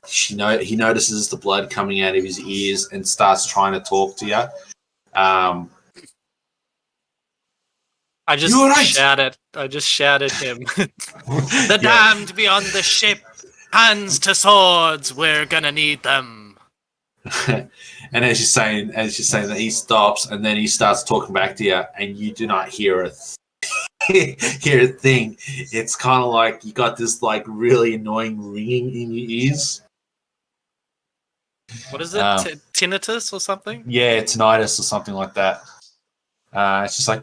He notices the blood coming out of his ears and starts trying to talk to you. I just shouted him. The damned be on the ship. Hands to swords. We're gonna need them. And as you're saying that, he stops and then he starts talking back to you, and you do not hear a thing. It's kind of like you got this really annoying ringing in your ears. What is it? Tinnitus or something? Yeah, tinnitus or something like that. It's just like,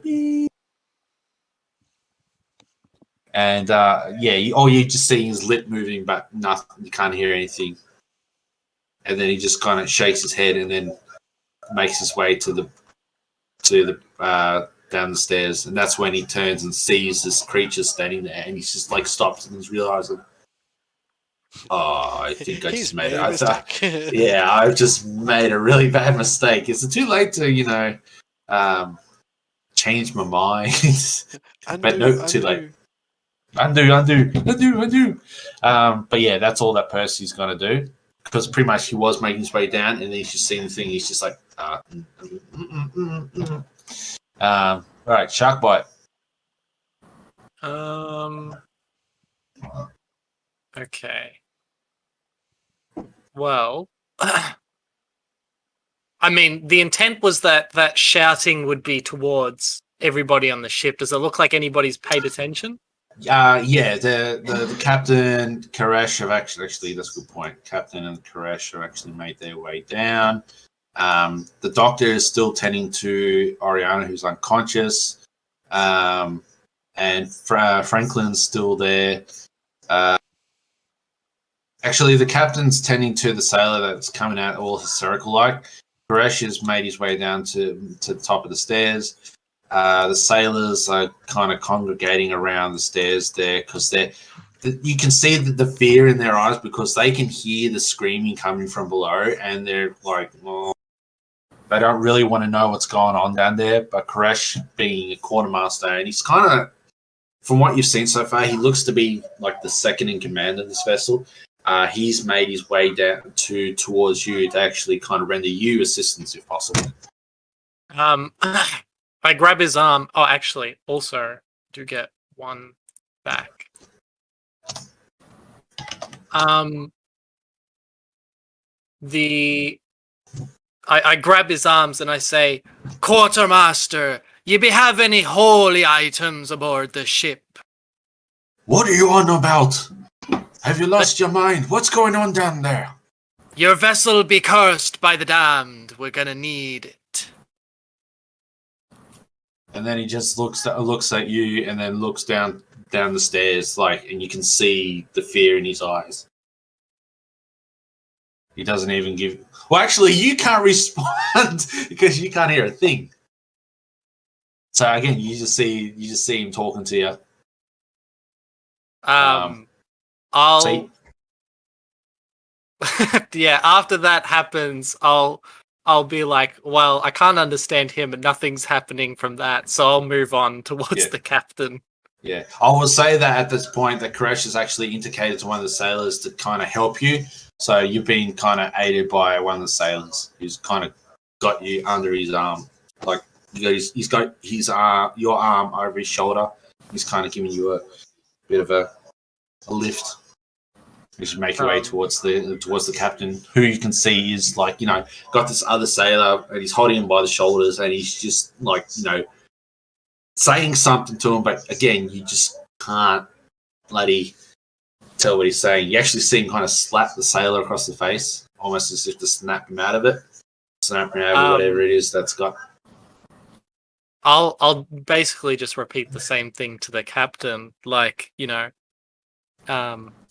and all you just see is lip moving, but nothing. You can't hear anything. And then he just kind of shakes his head and then makes his way to the down the stairs, and that's when he turns and sees this creature standing there, and he's just stops and he's realizing, I think I just made it. Yeah, I've just made a really bad mistake. Is it too late to change my mind? But no, too late. Undo. But yeah, that's all that Percy's gonna do, because pretty much he was making his way down, and then he's just seeing the thing. He's just like, all right, Sharkbite. Okay. Well, I mean, the intent was that shouting would be towards everybody on the ship. Does it look like anybody's paid attention? Yeah, the captain, Koresh have actually that's a good point. Captain and Koresh have actually made their way down. The doctor is still tending to Oriana, who's unconscious, and Franklin's still there. Actually, the captain's tending to the sailor that's coming out all hysterical-like. Koresh has made his way down to the top of the stairs. The sailors are kind of congregating around the stairs there because you can see the fear in their eyes because they can hear the screaming coming from below, and they're like, oh, they don't really want to know what's going on down there. But Koresh, being a quartermaster, and he's kind of, from what you've seen so far, he looks to be like the second in command of this vessel. He's made his way down towards you to actually kind of render you assistance if possible. I grab his arm. Oh, actually, also do get one back. I grab his arms and I say, Quartermaster, ye be have any holy items aboard the ship? What are you on about? Have you lost your mind? What's going on down there? Your vessel be cursed by the damned. We're gonna need it. And then he just looks at you and then looks down the stairs, and you can see the fear in his eyes. He doesn't even give. Well, actually, you can't respond because you can't hear a thing. So again, you just see him talking to you. Yeah. After that happens, I'll be like, well, I can't understand him, and nothing's happening from that, so I'll move on towards the captain. Yeah, I will say that at this point, that Koresh has actually indicated to one of the sailors to kind of help you. So you're being kind of aided by one of the sailors who's kind of got you under his arm. Like he's got his your arm over his shoulder. He's kind of giving you a bit of a lift. You should make your way towards the captain, who you can see is got this other sailor, and he's holding him by the shoulders, and he's just saying something to him, but again, you just can't bloody tell what he's saying. You actually see him kind of slap the sailor across the face, almost as if to snap him out of it, snap him out of whatever it is that's got. I'll basically just repeat the same thing to the captain,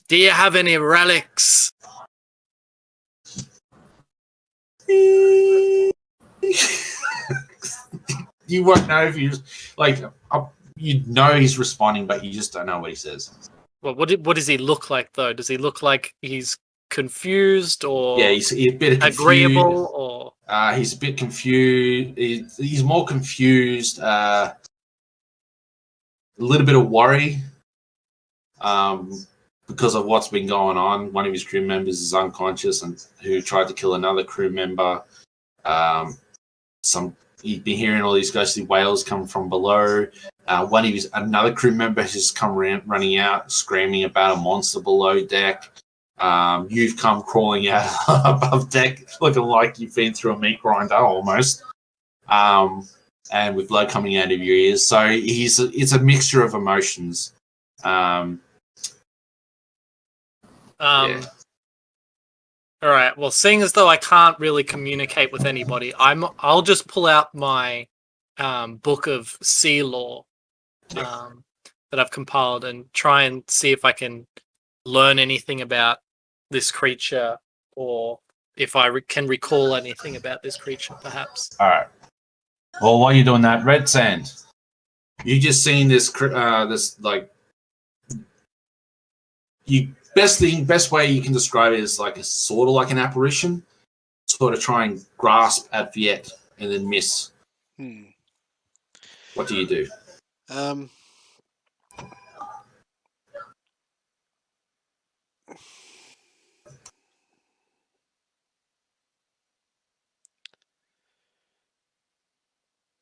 do you have any relics? You won't know if you'd know he's responding, but you just don't know what he says. Well, what does he look like though? Does he look like he's confused or he's a bit agreeable or? He's a bit confused. He's more confused. A little bit of worry. Because of what's been going on. One of his crew members is unconscious, and who tried to kill another crew member. He'd been hearing all these ghostly wails come from below. Another crew member has just come running out, screaming about a monster below deck. You've come crawling out above deck, looking like you've been through a meat grinder almost, and with blood coming out of your ears. So it's a mixture of emotions. All right. Well, seeing as though I can't really communicate with anybody, I'll just pull out my book of sea lore that I've compiled and try and see if I can learn anything about this creature, or if I can recall anything about this creature, perhaps. All right. Well, while you're doing that, Red Sand, you just seen this best way you can describe it is like a sort of like an apparition, sort of try and grasp at Viet and then miss. What do you do?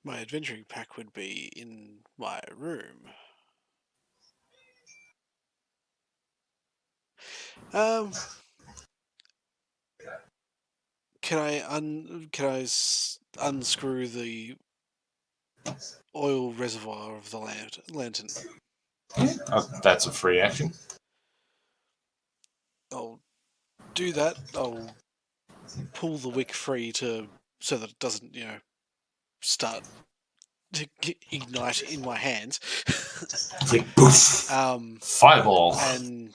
My adventuring pack would be in my room. Can I unscrew the oil reservoir of the lantern? That's a free action. I'll do that. I'll pull the wick free so that it doesn't, start to ignite in my hands. It's like poof, fireball, and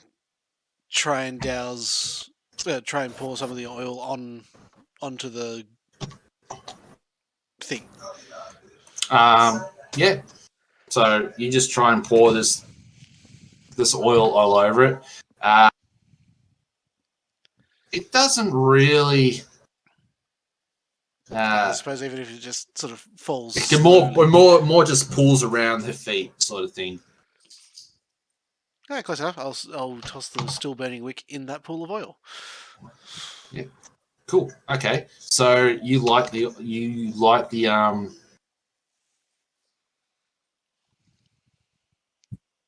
try and pour some of the oil onto the thing. Yeah. So you just try and pour this oil all over it. It doesn't really. I suppose even if it just sort of falls. It more just pulls around her feet, sort of thing. Yeah, close enough. I'll toss the still burning wick in that pool of oil. Yeah. Cool. Okay. So you light the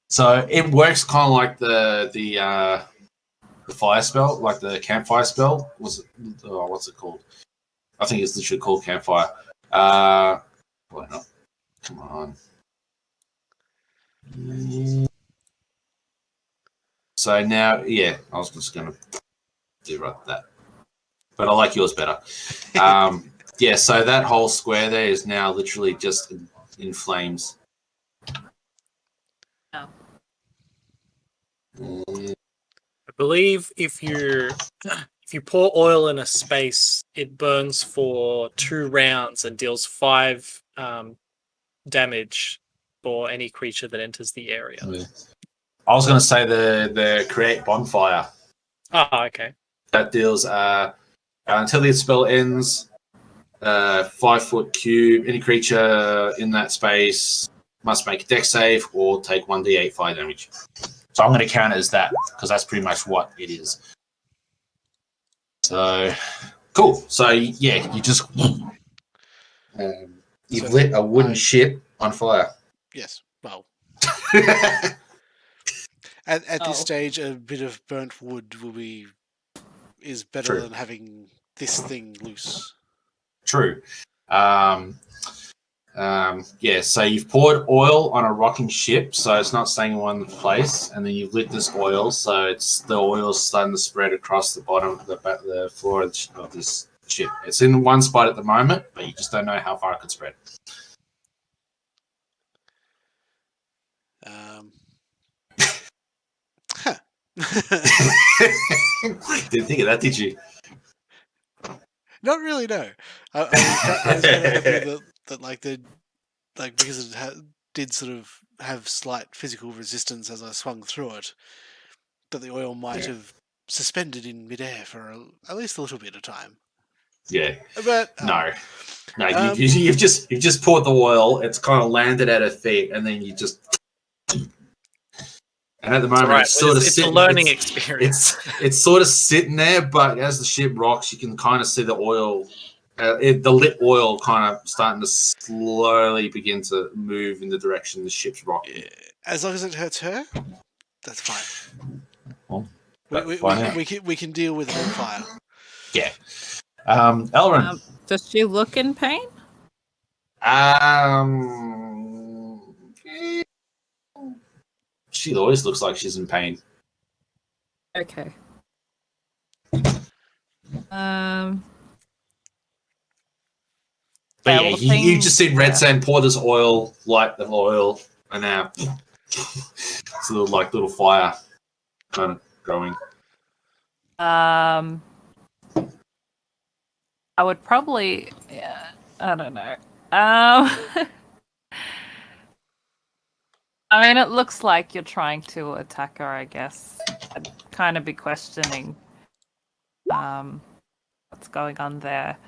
So it works kind of like the fire spell, like the campfire spell. What's it called? I think it's literally called campfire. Why not? Come on. So now, yeah, I was just going to do that. But I like yours better. Yeah, so that whole square there is now literally just in flames. Oh. I believe if you pour oil in a space, it burns for 2 rounds and deals 5 damage for any creature that enters the area. Yeah. I was going to say the create bonfire. Oh, okay. That deals until the spell ends, 5-foot cube. Any creature in that space must make a dex save or take 1d8 fire damage. So I'm going to count it as that because that's pretty much what it is. So cool. So yeah, you just you've lit a wooden ship on fire. Yes. Well. At this stage, a bit of burnt wood is better than having this thing loose. True. Yeah, so you've poured oil on a rocking ship, so it's not staying in one place, and then you've lit this oil, so the oil's starting to spread across the bottom, the floor of this ship. It's in one spot at the moment, but you just don't know how far it could spread. Didn't think of that, did you? Not really, no. I was kind of hoping that because it did sort of have slight physical resistance as I swung through it, that the oil might have suspended in midair for at least a little bit of time. Yeah, but no. You've just poured the oil. It's kind of landed at her feet, and then you just. And at the moment, it's sort of it's a learning experience. It's sort of sitting there, but as the ship rocks, you can kind of see the oil, the lit oil, kind of starting to slowly begin to move in the direction the ship's rocking. Yeah. As long as it hurts her, that's fine. Well, we can deal with it on fire. Yeah. Elryn. Does she look in pain? She always looks like she's in pain. Okay. But yeah, you just seen Red Sand pour this oil, light the oil, and now it's a little fire kind of going. I would probably, I don't know. I mean, it looks like you're trying to attack her, I guess. I'd kind of be questioning what's going on there.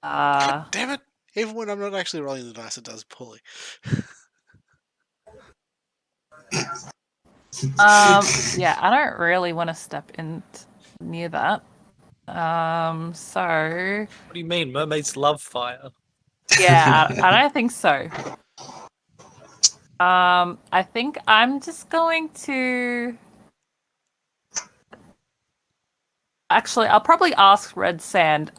God damn it! Even when I'm not actually rolling the dice, it does poorly. Yeah, I don't really want to step in near that. So... What do you mean? Mermaids love fire. Yeah, I don't think so. I think I'm just going to. Actually, I'll probably ask Red Sand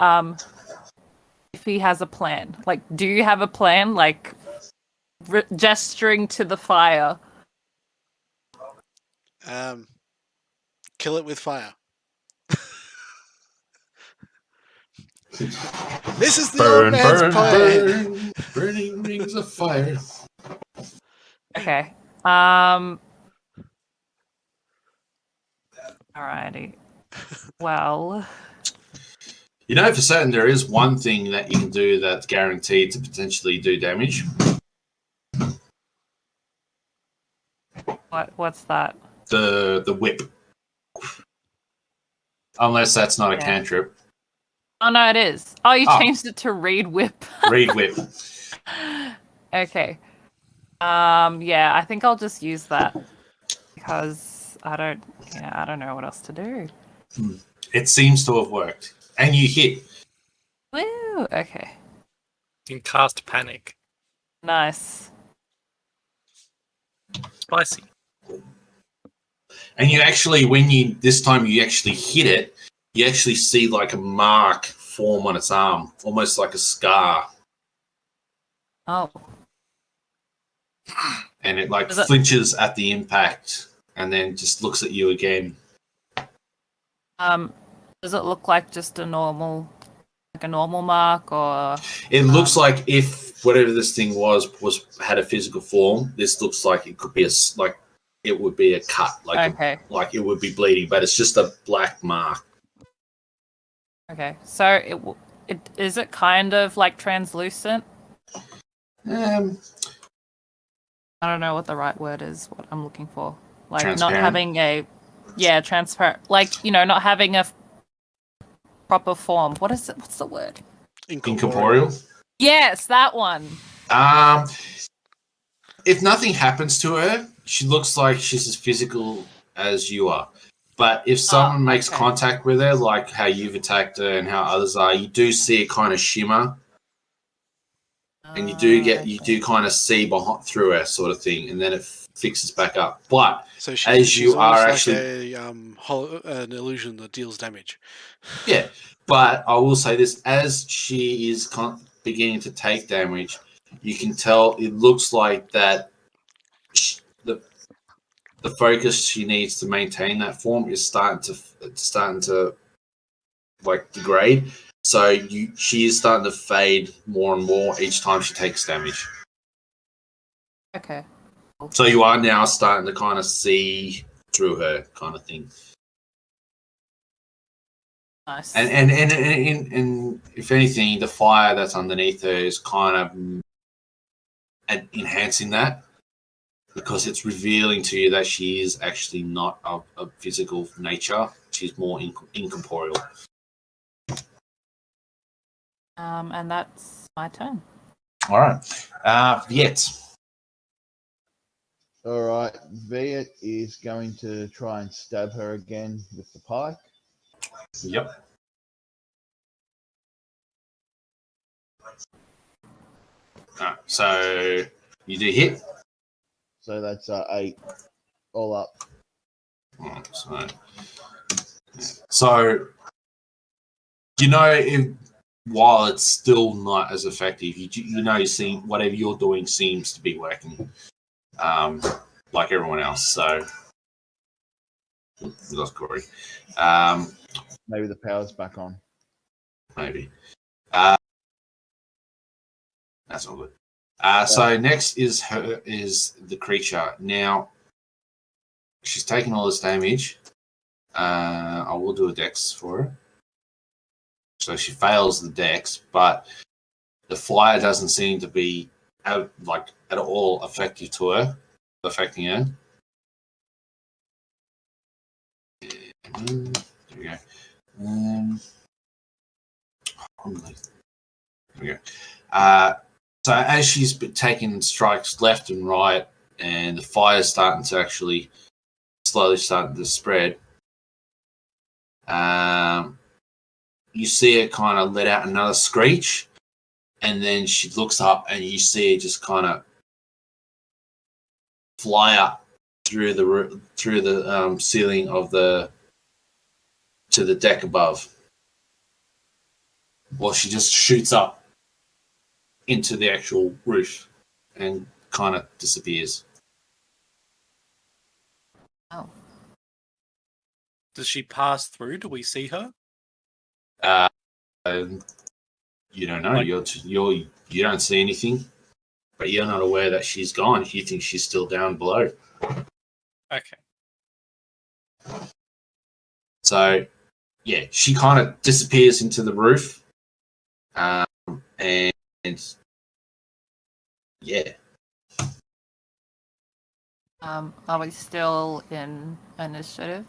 if he has a plan. Like, do you have a plan? Like, gesturing to the fire. Kill it with fire. This is the old man's plan. Burning rings of fire. Okay. Alrighty. Well. You know for certain there is one thing that you can do that's guaranteed to potentially do damage. What's that? The whip. Unless that's not a cantrip. Oh no, it is. Oh, you changed it to reed whip. Reed whip. Okay. Yeah, I think I'll just use that because I don't know what else to do. It seems to have worked. And you hit. Woo! Okay. You can cast panic. Nice. Spicy. And you actually, this time you actually hit it, you actually see like a mark form on its arm, almost like a scar. Oh. And it like flinches at the impact and then just looks at you again. Does it look like just a normal mark, or? It looks like if whatever this thing had a physical form. This looks like it could be it would be a cut, like it would be bleeding, but it's just a black mark. Okay, so is it kind of like translucent? I don't know what the right word is. What I'm looking for, like not having transparent, like not having a proper form. What is it? What's the word? Incorporeal. Yes, that one. If nothing happens to her, she looks like she's as physical as you are. But if someone makes contact with her, like how you've attacked her and how others are, you do see a kind of shimmer, and you do kind of see through her, sort of thing, and then it fixes back up. But so she's you are actually an illusion that deals damage. Yeah, but I will say this: as she is beginning to take damage, you can tell it looks like that the focus she needs to maintain that form is starting to like degrade. So she is starting to fade more and more each time she takes damage. Okay. So you are now starting to kind of see through her, kind of thing. Nice. And if anything, the fire that's underneath her is kind of enhancing that, because it's revealing to you that she is actually not of physical nature. She's more incorporeal. And that's my turn. All right. Viet. All right. Viet is going to try and stab her again with the pike. Yep. So you do hit. So that's 8 all up. So while it's still not as effective, you see whatever you're doing seems to be working, like everyone else. So we lost Cory. Maybe the power's back on. Maybe. That's all good. So next is the creature. Now she's taking all this damage. I will do a dex for her. So she fails the dex, but the fire doesn't seem to be at all affecting her. There we go. There we go. So as she's taking strikes left and right, and the fire's starting to actually slowly starting to spread, you see her kind of let out another screech, and then she looks up, and you see her just kind of fly up through the ceiling of to the deck above. Well, she just shoots up into the actual roof and kind of disappears. Oh. Does she pass through? Do we see her? You don't know. You don't see anything, but you're not aware that she's gone. You think she's still down below. Okay. So, yeah, she kind of disappears into the roof, and yeah. Are we still in initiative?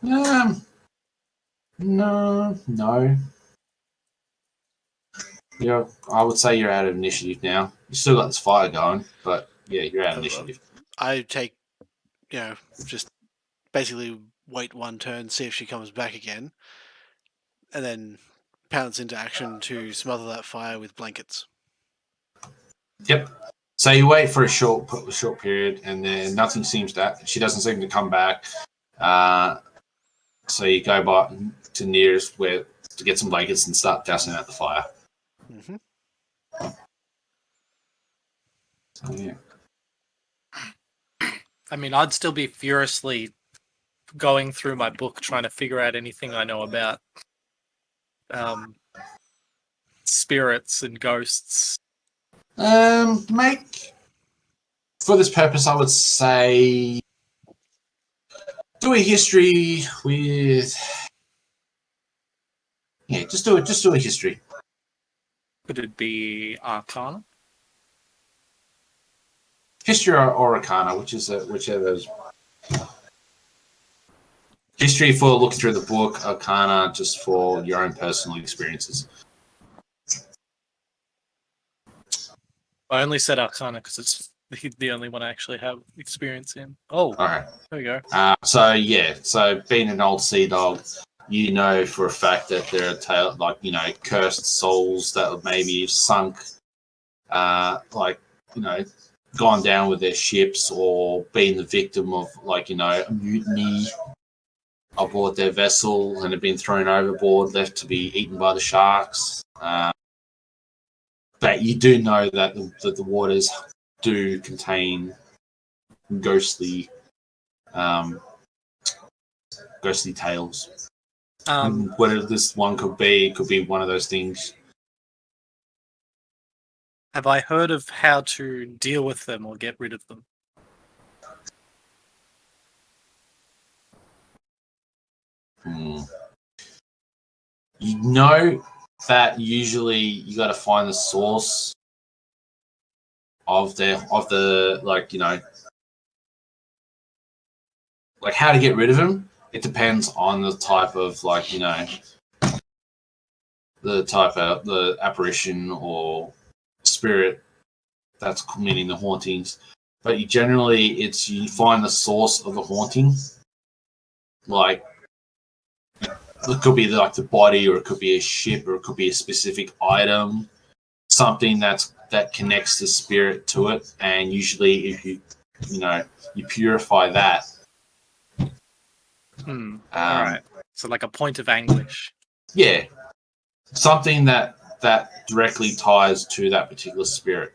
No. Yeah, I would say you're out of initiative now. You still got this fire going, but yeah, you're out of initiative. I take, just basically wait one turn, see if she comes back again, and then pounce into action to smother that fire with blankets. Yep. So you wait for a short period, and then nothing seems to. She doesn't seem to come back. So you go by to nearest to get some blankets and start dousing out the fire. Mm-hmm. So, yeah. I mean, I'd still be furiously going through my book trying to figure out anything I know about spirits and ghosts. Make for this purpose, I would say do a history with. Yeah, just do a history. Could it be Arcana? History or Arcana, whichever is. History for looking through the book, Arcana just for your own personal experiences. I only said Arcana because it's the only one I actually have experience in. Oh, all right. There we go. So being an old sea dog, you know for a fact that there are cursed souls that maybe have sunk, gone down with their ships or been the victim of a mutiny aboard their vessel and have been thrown overboard, left to be eaten by the sharks. But you do know that the waters do contain ghostly tales. Whether this one could be one of those things. Have I heard of how to deal with them or get rid of them? You know that usually you got to find the source of the how to get rid of them. It depends on the type of the apparition or spirit that's committing the hauntings. But you find the source of the haunting. Like it could be the body, or it could be a ship, or it could be a specific item, something that connects the spirit to it. And usually, if you purify that. All right. So like a point of anguish. Yeah, something that directly ties to that particular spirit.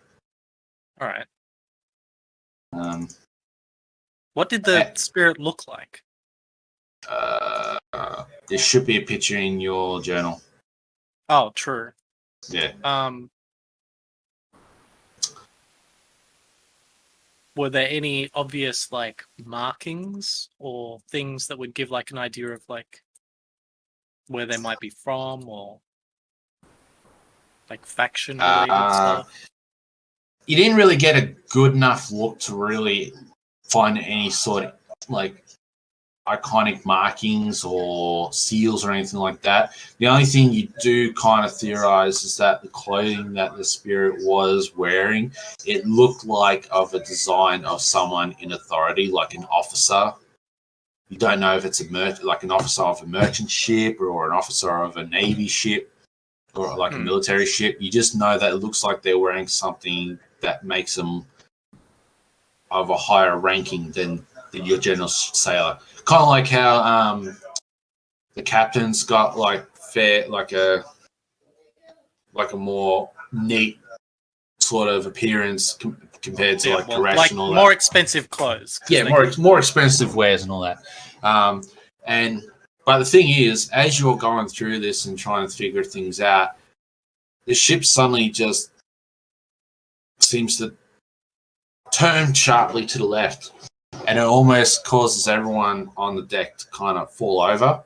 All right. What did the spirit look like? There should be a picture in your journal. Oh, true. Yeah. Were there any obvious markings or things that would give an idea of where they might be from, or faction related stuff? You didn't really get a good enough look to really find any sort of iconic markings or seals or anything like that. The only thing you do kind of theorize is that the clothing that the spirit was wearing, it looked like of a design of someone in authority, like an officer. You don't know if it's an officer of a merchant ship or an officer of a navy ship. or like a military ship. You just know that it looks like they're wearing something that makes them of a higher ranking than your general sailor. Kind of like how the captain's got like a more neat sort of appearance compared to like Koresh and all that. More expensive clothes. Yeah, more expensive wares and all that. But the thing is, as you're going through this and trying to figure things out, the ship suddenly just seems to turn sharply to the left, and it almost causes everyone on the deck to kind of fall over.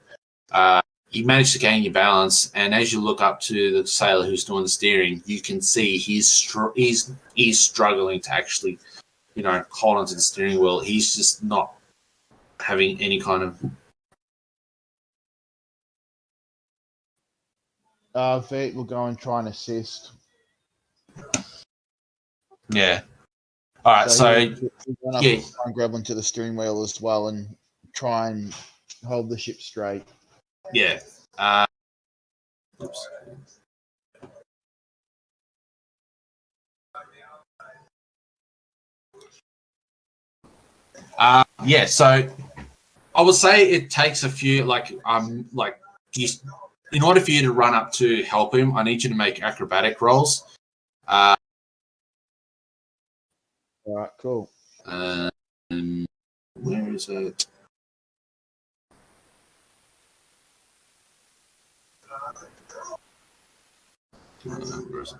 You manage to gain your balance, and as you look up to the sailor who's doing the steering, you can see he's struggling to actually, hold onto the steering wheel. He's just not having any kind of. Viet will go and try and assist. Yeah. All right. So he'll run up and try and grab onto the steering wheel as well and try and hold the ship straight. Yeah. Oops. Yeah. So I would say it takes a few in order for you to run up to help him, I need you to make acrobatic rolls. All right, cool. Where is it? Where is it?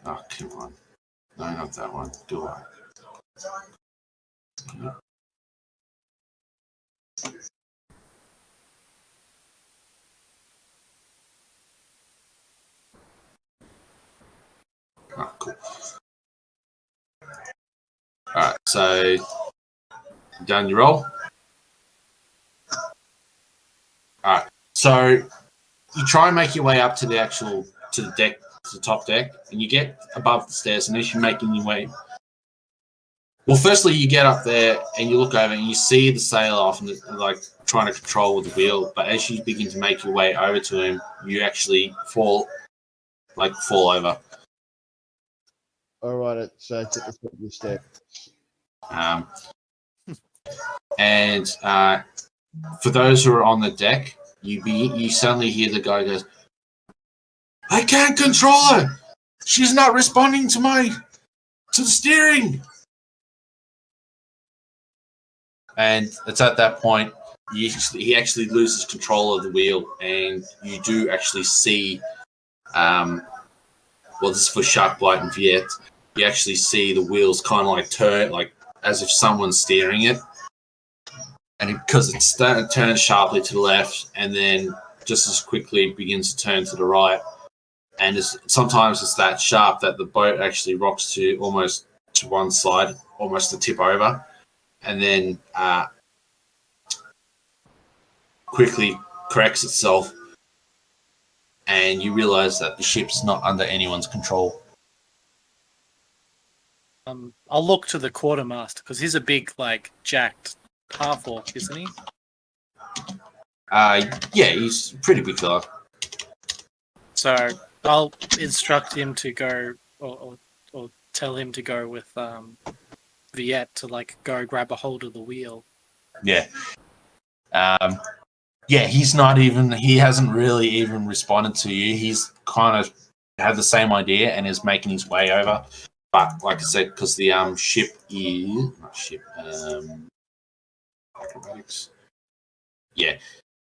Oh, come on. No, not that one. Do I? Oh, cool. Alright, so done your roll. Alright, so you try and make your way up to the deck, to the top deck, and you get above the stairs, and as you're making your way. Well, firstly, you get up there and you look over and you see the sailor off and trying to control with the wheel, but as you begin to make your way over to him, you actually fall over. All right, so it's at the top of the stairs. And for those who are on the deck, you suddenly hear the guy goes, "I can't control her. She's not responding to the steering." And it's at that point he actually loses control of the wheel, and you do actually see. Well, this is for Sharkbite and Viet. You actually see the wheels kind of turn, as if someone's steering it. And because it turns sharply to the left and then just as quickly begins to turn to the right. And sometimes it's that sharp that the boat actually rocks to almost to one side, almost to tip over. And then quickly corrects itself. And you realize that the ship's not under anyone's control. I'll look to the quartermaster because he's a big, jacked half-orc, isn't he? Yeah, he's a pretty big fella. So I'll instruct him to go, or tell him to go with Viet to go grab a hold of the wheel. Yeah. Yeah, he hasn't really even responded to you. He's kind of had the same idea and is making his way over. But like I said, because the acrobatics. Yeah,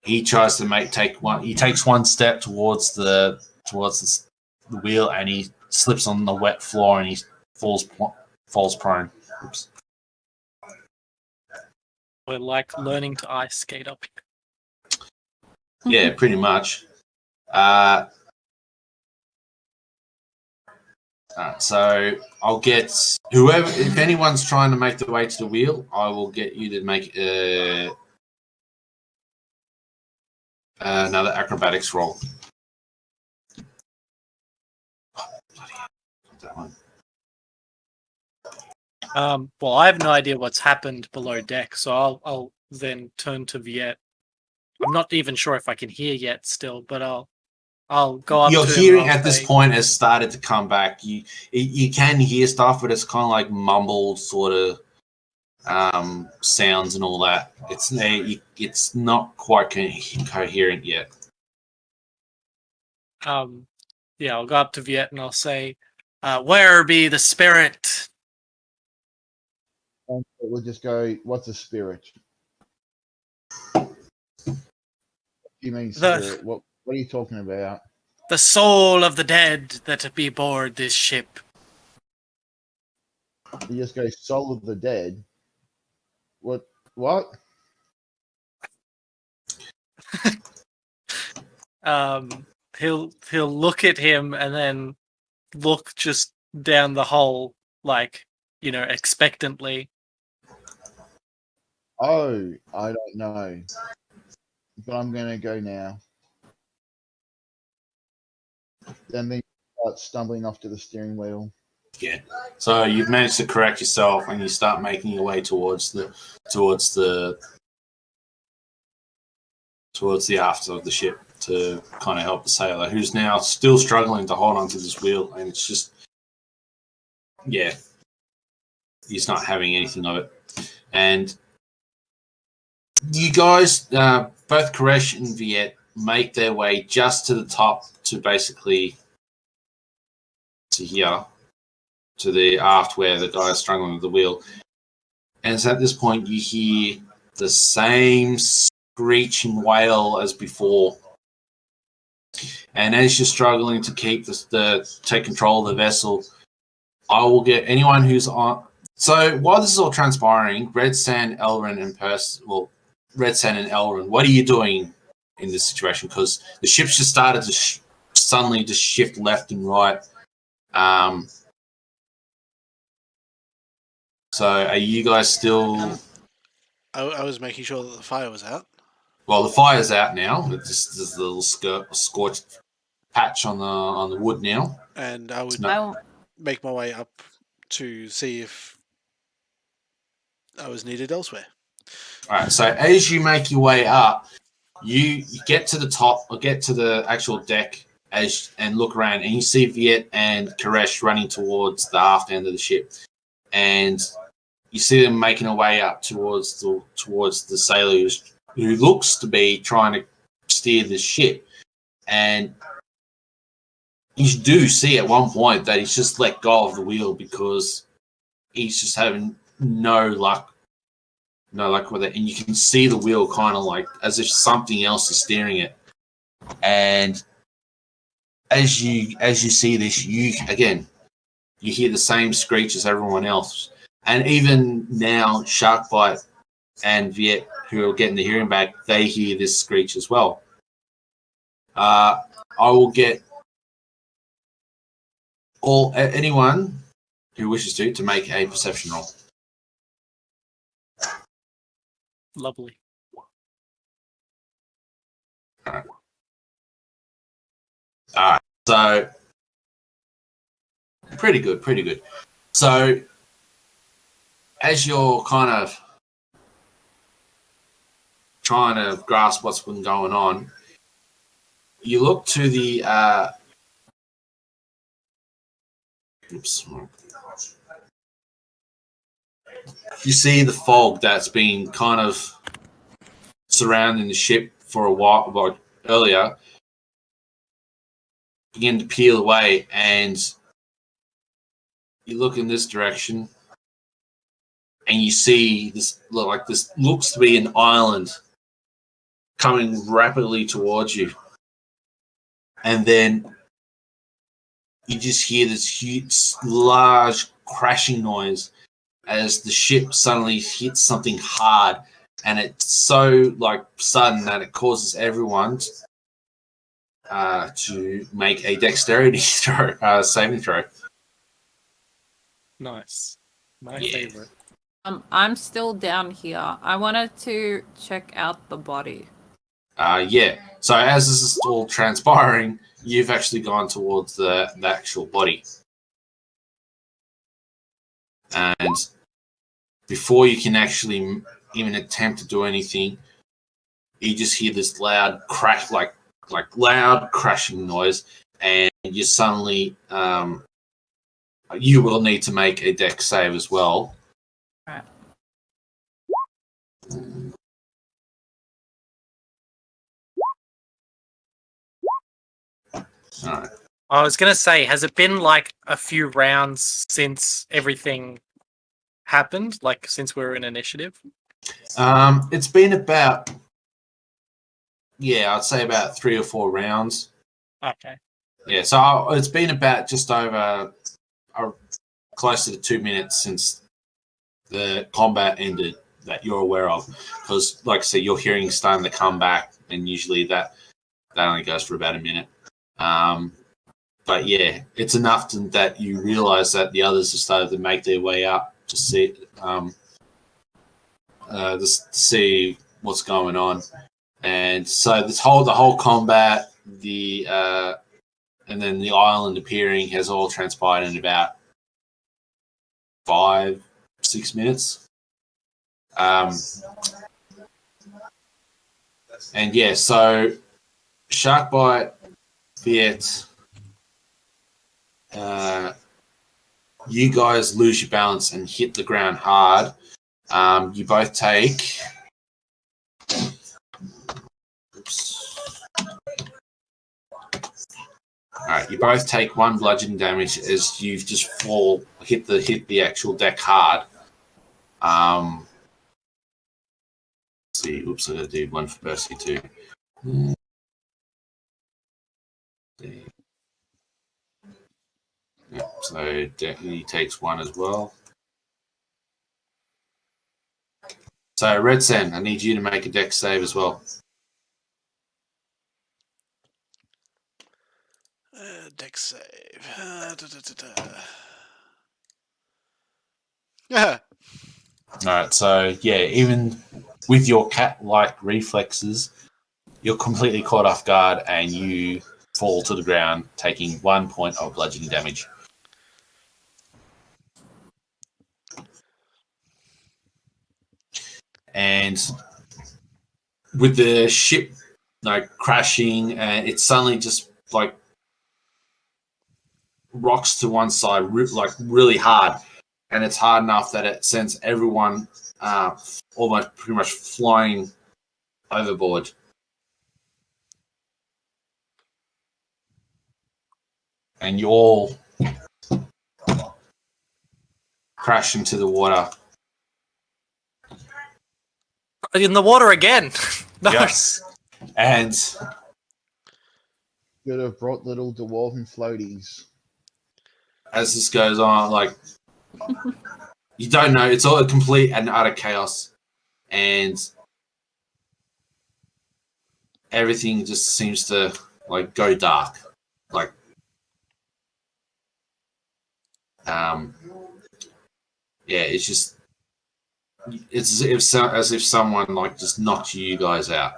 he tries to he takes one step towards the wheel and he slips on the wet floor and he falls prone. Oops. We're learning to ice skate up here. Yeah, pretty much. So I'll get if anyone's trying to make their way to the wheel, I will get you to make another acrobatics roll. Oh, bloody hell. That one. Well, I have no idea what's happened below deck, so I'll then turn to Viet. I'm not even sure if I can hear yet still, but I'll I'll go up Your to him. hearing And I'll at this say, point has started to come back. You can hear stuff, but it's kind of like mumbled sort of sounds and all that. It's not quite coherent yet. yeah, I'll go up to Viet and I'll say, "Where be the spirit?" And we'll just go, what's a spirit? You mean spirit? What are you talking about? The soul of the dead that be aboard this ship. You just go, soul of the dead. What? He'll look at him and then look just down the hole, like, expectantly. Oh, I don't know. But I'm going to go now. Then you start stumbling off to the steering wheel. Yeah. So you've managed to correct yourself, and you start making your way towards the aft of the ship to kind of help the sailor, who's now still struggling to hold onto this wheel, and it's just, yeah, he's not having anything of it. And you guys, both Koresh and Viet, make their way just to the top to basically to here, to the aft where the guy's struggling with the wheel. And so at this point, you hear the same screeching wail as before. And as you're struggling to keep take control of the vessel, I will get anyone who's on. So while this is all transpiring, Red Sand, Elryn, and Percy. Well, Red Sand and Elryn, what are you doing in this situation? Because the ship's just started to suddenly just shift left and right. So are you guys still? I was making sure that the fire was out. Well, the fire's out now. There's a little scorched patch on the wood now. And I would make my way up to see if I was needed elsewhere. All right. So as you make your way up, you get to the top or get to the actual deck and look around, and you see Viet and Koresh running towards the aft end of the ship, and you see them making a way up towards the sailor who looks to be trying to steer the ship. And you do see at one point that he's just let go of the wheel because he's just having no luck with it. And you can see the wheel kind of like as if something else is steering it. And as you see this, you hear the same screech as everyone else. And even now, Sharkbite and Viet, who are getting the hearing back, they hear this screech as well. I will get anyone who wishes to make a perception roll. Lovely. All right. So pretty good. So as you're kind of trying to grasp what's been going on, you look to the you see the fog that's been kind of surrounding the ship for a while, like earlier, begin to peel away, and you look in this direction, and you see this looks to be an island coming rapidly towards you, and then you just hear this huge, large crashing noise as the ship suddenly hits something hard, and it's so sudden that it causes everyone to make a dexterity saving throw. Nice. My favorite. I'm still down here. I wanted to check out the body. Yeah. So as this is all transpiring, you've actually gone towards the actual body. And before you can actually even attempt to do anything, you just hear this loud crash, like like loud crashing noise, and you suddenly you will need to make a dex save as well. Right. All right. I was going to say, has it been like a few rounds since everything happened? Like since we were in initiative? It's been about, I'd say about 3 or 4 rounds. Okay. Yeah, so it's been about just over closer to 2 minutes since the combat ended that you're aware of. Because, like I said, your hearing's starting to come back, and usually that only goes for about a minute. But yeah, it's enough that you realise that the others have started to make their way up to see, just to see what's going on. And so the whole combat, and then the island appearing has all transpired in about 5-6 minutes. And yeah, so Sharkbite, Viet, you guys lose your balance and hit the ground hard. You both take. Oops. All right, you both take 1 bludgeoning damage as you just hit the actual deck hard. Let's see, oops, I gotta do 1 for Percy too. Yeah, so he takes 1 as well. So Red Sen, I need you to make a dex save as well. Dex save. Yeah. All right, so yeah, even with your cat-like reflexes, you're completely caught off guard and you fall to the ground, taking 1 point of bludgeoning damage. And with the ship crashing, and it suddenly just like rocks to one side really hard, and it's hard enough that it sends everyone almost pretty much flying overboard. And you all crash into the water. In the water again. No. Yes. And Could have brought little dwarven floaties. as this goes on, like, you don't know, it's all a complete and utter chaos. And everything just seems to like go dark. Like, it's just, it's as if someone like just knocked you guys out.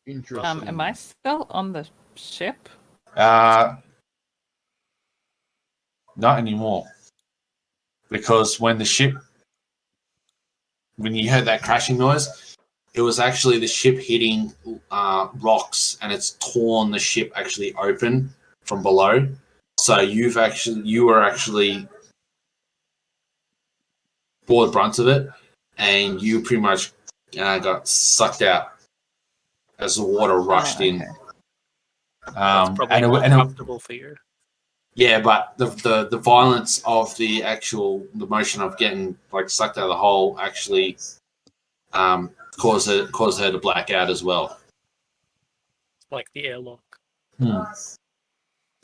Interesting. Am I still on the ship? Not anymore. Because when you heard that crashing noise, it was actually the ship hitting rocks, and it's torn the ship actually open from below. So you were actually bore the brunt of it, and you pretty much got sucked out as the water rushed in. That's probably and more comfortable for you. Yeah, but the violence of the motion of getting like sucked out of the hole actually caused her to black out as well. Like the airlock. It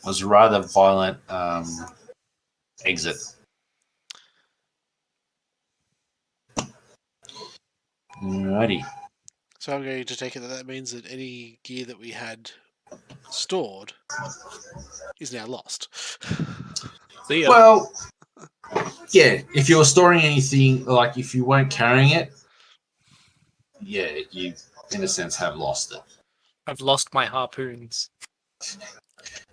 was a rather violent exit. Alrighty. So I'm going to take it that means that any gear that we had stored is now lost. See ya. Well, yeah, if you're storing anything, like if you weren't carrying it, yeah, you in a sense have lost it. I've lost my harpoons.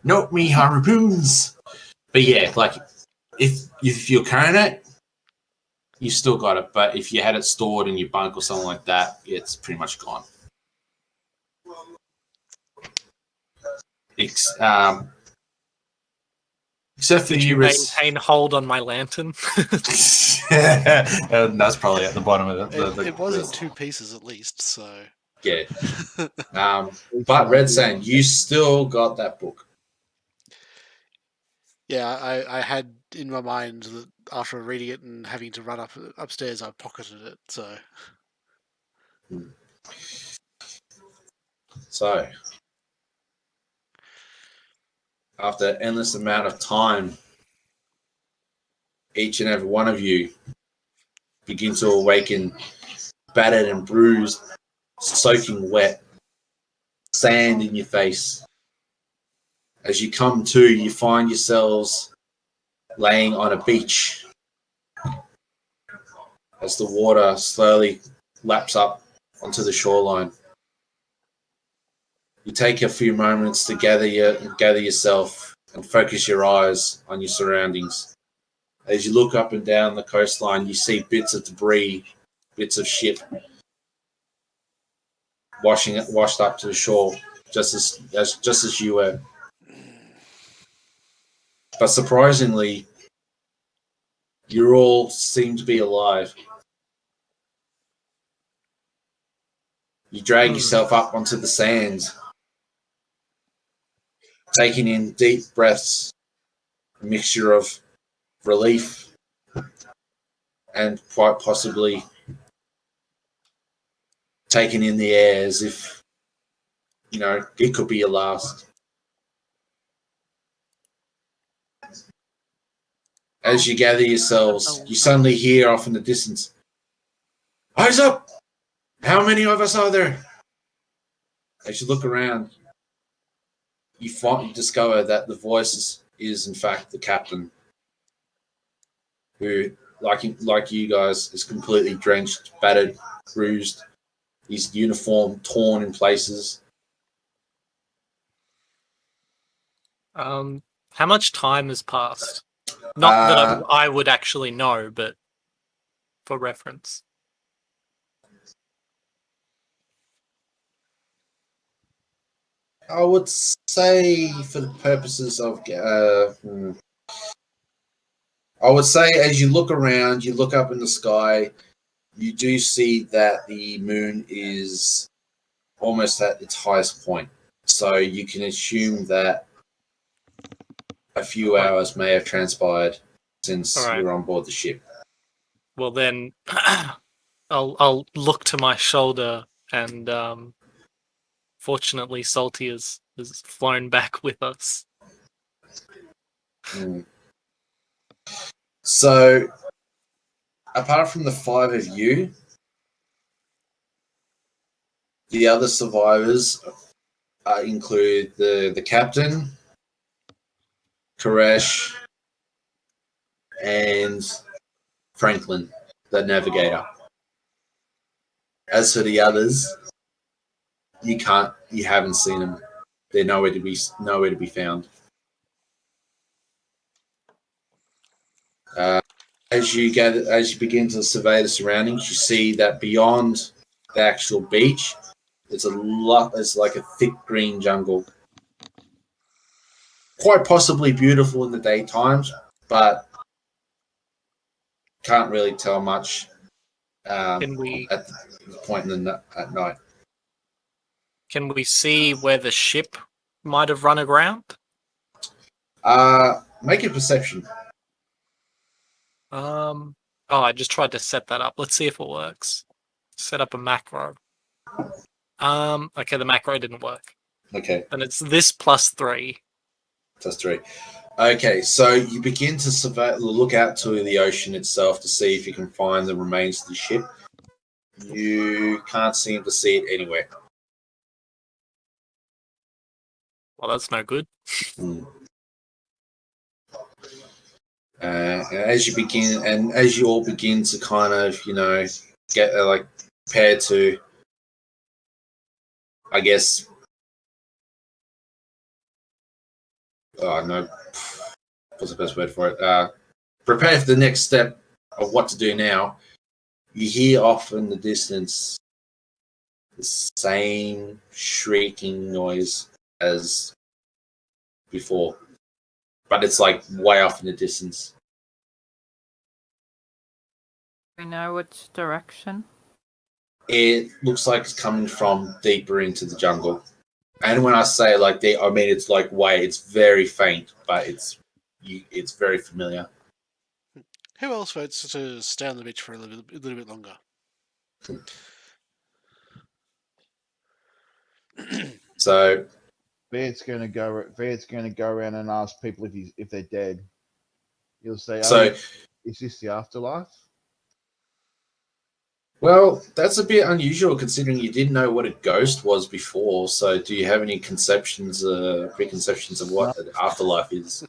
Not me harpoons. But yeah, like if you're carrying it, you still got it, but if you had it stored in your bunk or something like that, it's pretty much gone. Except for Did you maintain hold on my lantern? That's probably at the bottom of It was in two pieces at least, so yeah. But Red Sand, you still got that book. yeah, I had in my mind that after reading it and having to run upstairs, I pocketed it. So, after an endless amount of time, each and every one of you begin to awaken, battered and bruised, soaking wet, sand in your face. As you come to, you find yourselves laying on a beach as the water slowly laps up onto the shoreline. You take a few moments to gather yourself and focus your eyes on your surroundings. As you look up and down the coastline, you see bits of debris, bits of ship washed up to the shore, just as you were. But surprisingly, you all seem to be alive. You drag yourself up onto the sands, taking in deep breaths, a mixture of relief and quite possibly taking in the air as if, it could be your last. As you gather yourselves, you suddenly hear off in the distance, "Eyes up! How many of us are there?" As you look around, you discover that the voice is in fact the captain, who, like you guys, is completely drenched, battered, bruised, his uniform torn in places. How much time has passed? Not that I would actually know, but for reference. I would say, for the purposes of, I would say, as you look around, you look up in the sky, you do see that the moon is almost at its highest point. So you can assume that a few hours may have transpired since you're on board the ship. Well, then I'll look to my shoulder, and fortunately, Salty has flown back with us. So, apart from the five of you, the other survivors include the captain, Koresh, and Franklin, the navigator. As for the others, you haven't seen them. They're nowhere to be found. As you begin to survey the surroundings, you see that beyond the actual beach, it's like a thick green jungle. Quite possibly beautiful in the daytimes, but can't really tell much at the point at night. Can we see where the ship might have run aground? Make a perception. I just tried to set that up. Let's see if it works. Set up a macro. Okay, the macro didn't work. Okay. And it's this +3. +3. Okay, so you begin to look out to the ocean itself to see if you can find the remains of the ship. You can't seem to see it anywhere. Well, that's no good. As you all begin to kind of, get prepared to, I guess, what's the best word for it? Prepare for the next step of what to do now, you hear off in the distance the same shrieking noise as before, but it's like way off in the distance. We know which direction. It looks like it's coming from deeper into the jungle. And when I say like deep, I mean it's like it's very faint, but it's very familiar. Who else votes to stay on the beach for a little bit longer? So Viet's gonna go around and ask people if they're dead. He'll say, is this the afterlife? Well, that's a bit unusual considering you didn't know what a ghost was before. So, do you have any preconceptions of what the afterlife is?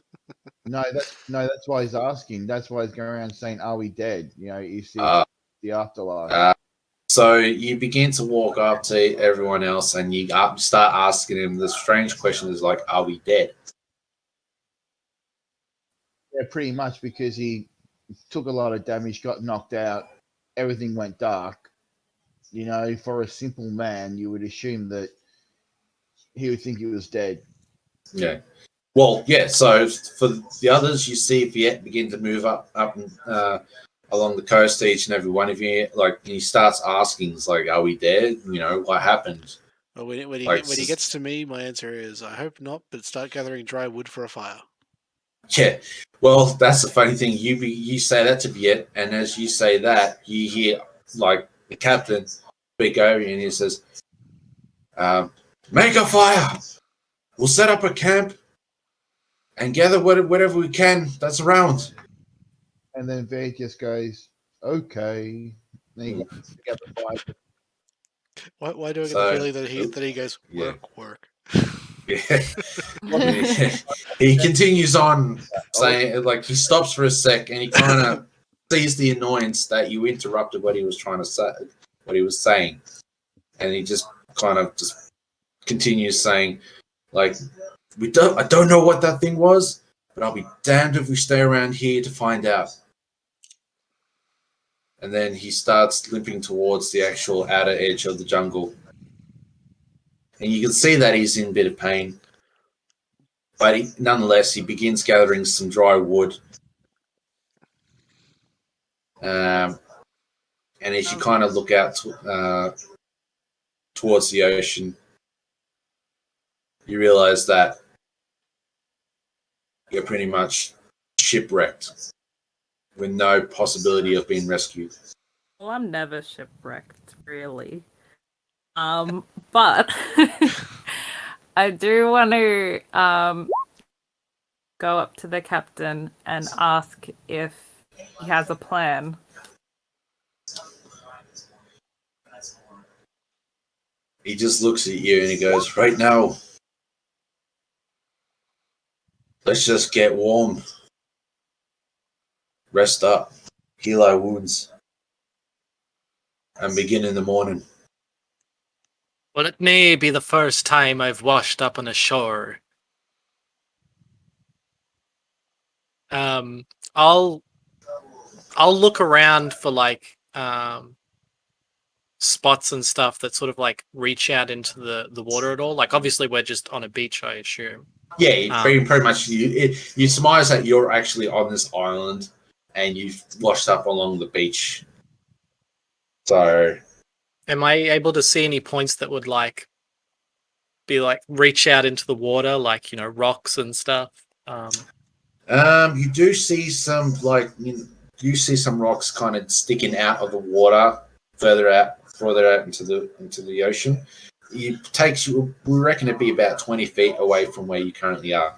No, that's why he's asking. That's why he's going around saying, "Are we dead?" Is this the afterlife? So you begin to walk up to everyone else, and you start asking them the strange question: is like, "Are we dead?" Yeah, pretty much, because he took a lot of damage, got knocked out, everything went dark. For a simple man, you would assume that he would think he was dead. Yeah. Well, yeah. So for the others, you see Viet begin to move up along the coast to each and every one of you. Like he starts asking, "It's like, are we dead? What happened?" Well, when he gets to me, my answer is, I hope not, but start gathering dry wood for a fire. Yeah. Well, that's the funny thing. You say that to Viet, and as you say that, you hear like the captain speak over you, and he says, "Make a fire. We'll set up a camp and gather whatever we can that's around." And then Viet just goes, "Okay." Then he got the fire. Why do I get the feeling that he goes, work? Yeah. He continues on saying, like, he stops for a sec and he kind of sees the annoyance that you interrupted what he was trying to say, what he was saying, and he just kind of just continues saying, like, I don't know what that thing was, but I'll be damned if we stay around here to find out. And then he starts limping towards the actual outer edge of the jungle. And you can see that he's in a bit of pain. But nonetheless, he begins gathering some dry wood. And as you kind of look out towards the ocean, you realize that you're pretty much shipwrecked with no possibility of being rescued. Well, I'm never shipwrecked, really. But I do want to go up to the captain and ask if he has a plan. He just looks at you and he goes, "Right now, let's just get warm, rest up, heal our wounds, and begin in the morning." Well, it may be the first time I've washed up on a shore. I'll look around for like spots and stuff that sort of like reach out into the water at all. Like obviously we're just on a beach, I assume. Yeah, pretty much. You surmise that you're actually on this island and you've washed up along the beach. So, am I able to see any points that would like be like reach out into the water, like rocks and stuff? you do see some you see some rocks kind of sticking out of the water further out into the ocean. It takes you, we reckon, it'd be about 20 feet away from where you currently are.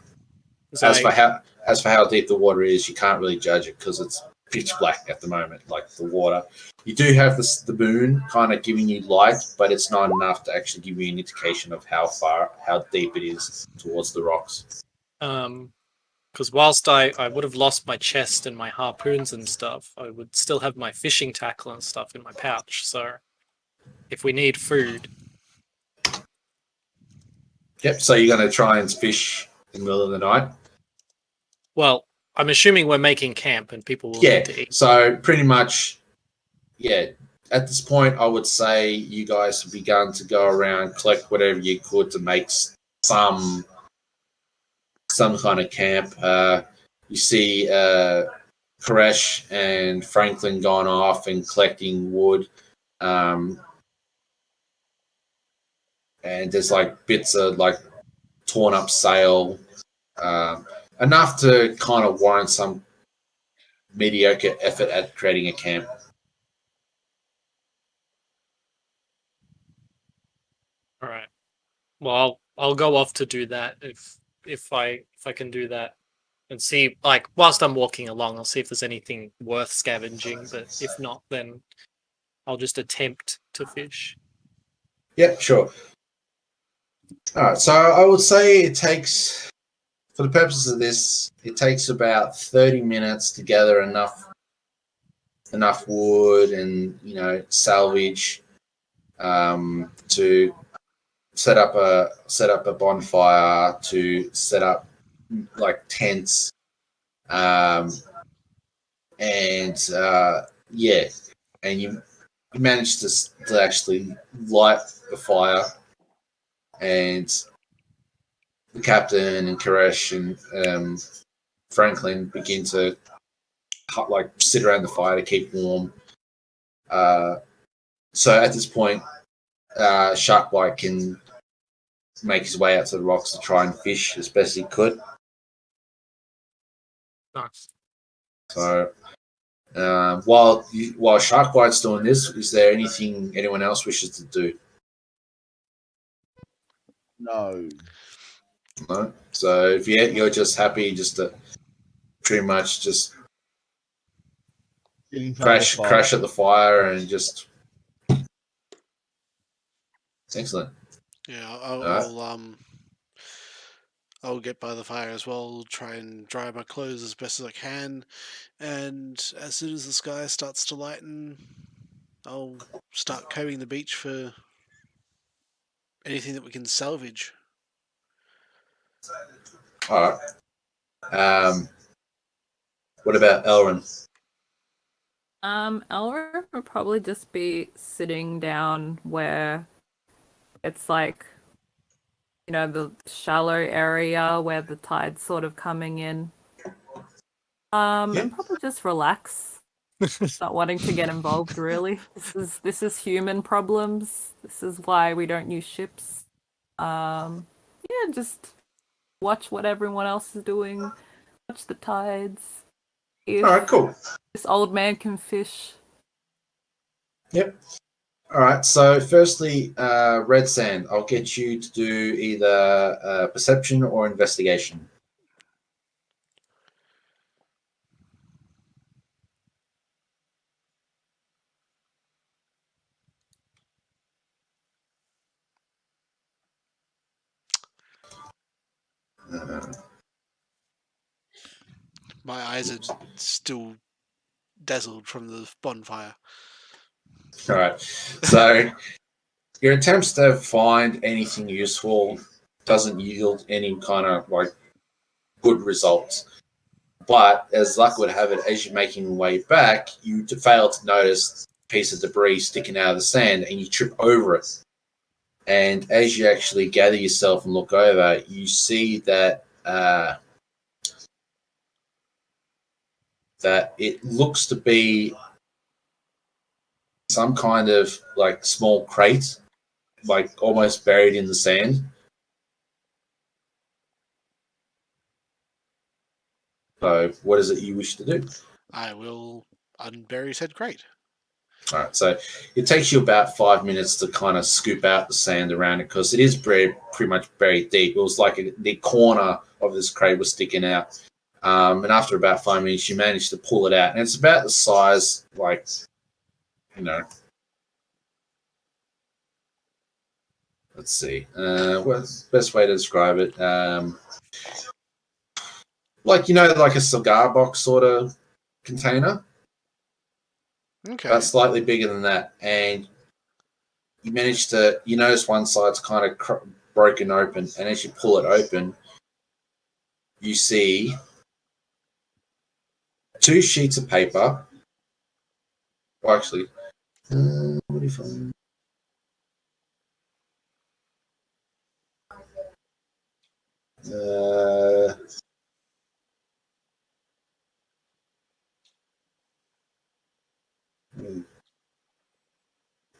As for how deep the water is, you can't really judge it because it's pitch black at the moment, like the water. You do have the moon kind of giving you light, but it's not enough to actually give you an indication of how deep it is towards the rocks. Because whilst I would have lost my chest and my harpoons and stuff, I would still have my fishing tackle and stuff in my pouch. So if we need food. Yep, so you're going to try and fish in the middle of the night? Well, I'm assuming we're making camp and people will Yeah, need to eat. so pretty much, yeah. At this point, I would say you guys have begun to go around, collect whatever you could to make some kind of camp. You see Koresh and Franklin gone off and collecting wood. And there's like bits of like torn up sail, enough to kind of warrant some mediocre effort at creating a camp. All right. Well, I'll go off to do that if I can do that, and see, like, whilst I'm walking along, I'll see if there's anything worth scavenging. But if not, then I'll just attempt to fish. Yep, sure. All right, so I would say it takes, for the purposes of this, it takes about 30 minutes to gather enough wood and salvage to set up a bonfire, to set up like tents, and and you manage to actually light the fire, and the captain and Koresh and Franklin begin to like sit around the fire to keep warm. So at this point, Sharkbite can make his way out to the rocks to try and fish as best he could. Nice. So while Sharkbite's doing this, is there anything anyone else wishes to do? No. No. So if you're just happy just to pretty much just crash at the fire and just excellent. Yeah, I'll get by the fire as well, try and dry my clothes as best as I can, and as soon as the sky starts to lighten, I'll start combing the beach for anything that we can salvage. All right. What about Elryn? Elryn would probably just be sitting down where it's like, the shallow area where the tide's sort of coming in. And probably just relax. Not wanting to get involved, really. This is human problems. This is why we don't use ships. Just watch what everyone else is doing. Watch the tides. If All right, cool. this old man can fish. Yep. All right. So, firstly, Red Sand, I'll get you to do either perception or investigation. My eyes are still dazzled from the bonfire. All right. So, your attempts to find anything useful doesn't yield any kind of like good results. But as luck would have it, as you're making your way back, you fail to notice a piece of debris sticking out of the sand, and you trip over it. And as you actually gather yourself and look over, you see that that it looks to be some kind of like small crate, like almost buried in the sand. So, what is it you wish to do? I will unbury said crate. All right, so it takes you about 5 minutes to kind of scoop out the sand around it because it is pretty much buried deep. It was like the corner of this crate was sticking out. And after about 5 minutes, you manage to pull it out. And it's about the size, like, let's see. What's the best way to describe it? Like a cigar box sort of container. Okay. But slightly bigger than that. And you notice one side's kind of broken open. And as you pull it open, you see 2 sheets of paper. Well, actually, what if I...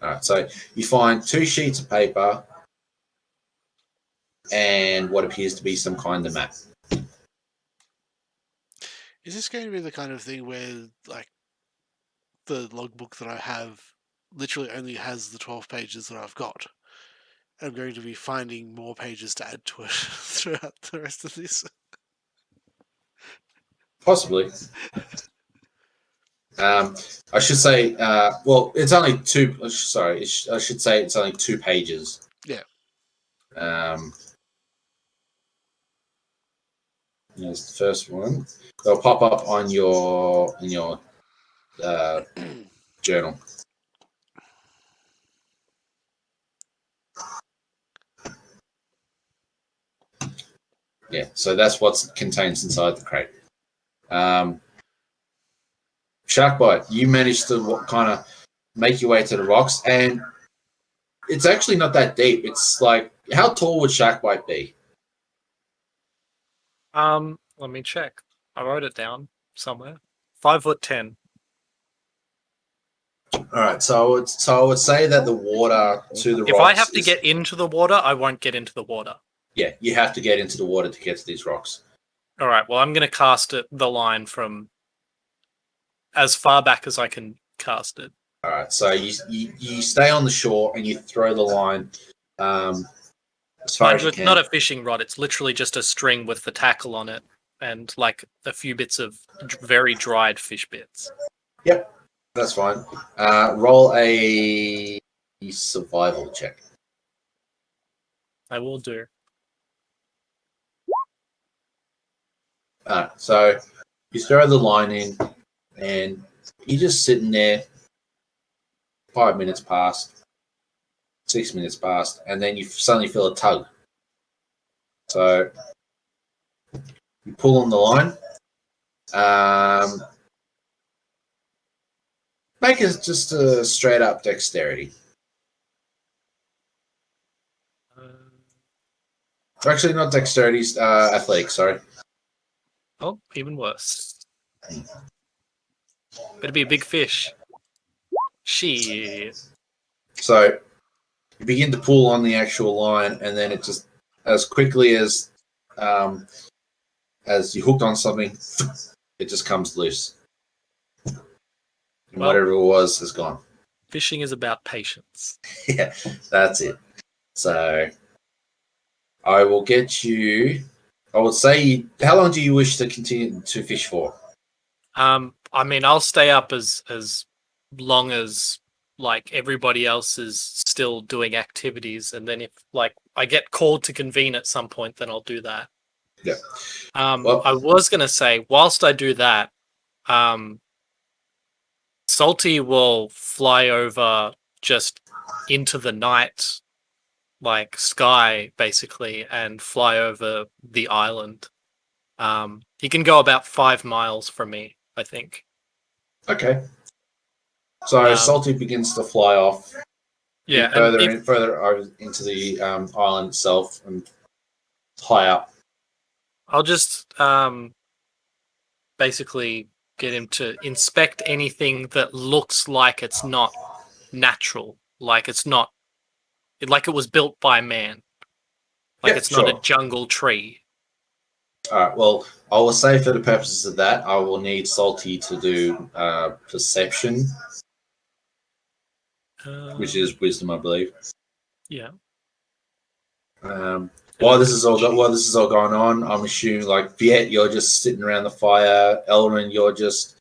Alright, so you find 2 sheets of paper and what appears to be some kind of map. Is this going to be the kind of thing where, like, the logbook that I have literally only has the 12 pages that I've got? I'm going to be finding more pages to add to it throughout the rest of this. Possibly. I should say, well, it's only 2. Sorry, I should say it's only 2 pages. Yeah. There's the first one. They'll pop up on your journal. Yeah, so that's what's contained inside the crate. Sharkbite, you managed to kind of make your way to the rocks, and it's actually not that deep. It's like, how tall would Sharkbite be? Let me check. I wrote it down somewhere. 5'10". All right, so I would say that the water to the rocks. If I have to get into the water, I won't get into the water. Yeah, you have to get into the water to get to these rocks. All right. Well, I'm going to cast the line from as far back as I can cast it. All right, so you stay on the shore and you throw the line as far as you can. Not a fishing rod. It's literally just a string with the tackle on it and like a few bits of very dried fish bits. Yep, that's fine. Roll a survival check. I will do. So you throw the line in and you're just sitting there. 5 minutes passed, 6 minutes passed, and then you suddenly feel a tug. So you pull on the line. Make it just a straight up dexterity. Actually, not dexterity, athletics, sorry. Oh, even worse. Better be a big fish. Shit. So you begin to pull on the actual line, and then it just, as quickly as you hooked on something, it just comes loose. And whatever it was is gone. Fishing is about patience. Yeah, that's it. So I will get you. I would say, how long do you wish to continue to fish for? I mean, I'll stay up as long as like everybody else is still doing activities, and then if like I get called to convene at some point, then I'll do that. Yeah. Well, I was gonna say, whilst I do that, Salty will fly over just into the night, like sky basically, and fly over the island. He can go about 5 miles from me, I think. Okay. So Salty begins to fly off. Yeah, further over into the island itself and high up. I'll just basically get him to inspect anything that looks like it's not natural, like it's not, like it was built by man, like it's not a jungle tree. All right. Well, I will say for the purposes of that, I will need Salty to do perception, which is wisdom, I believe. Yeah. While this is all going on, I'm assuming like Viet, you're just sitting around the fire. Elryn, you're just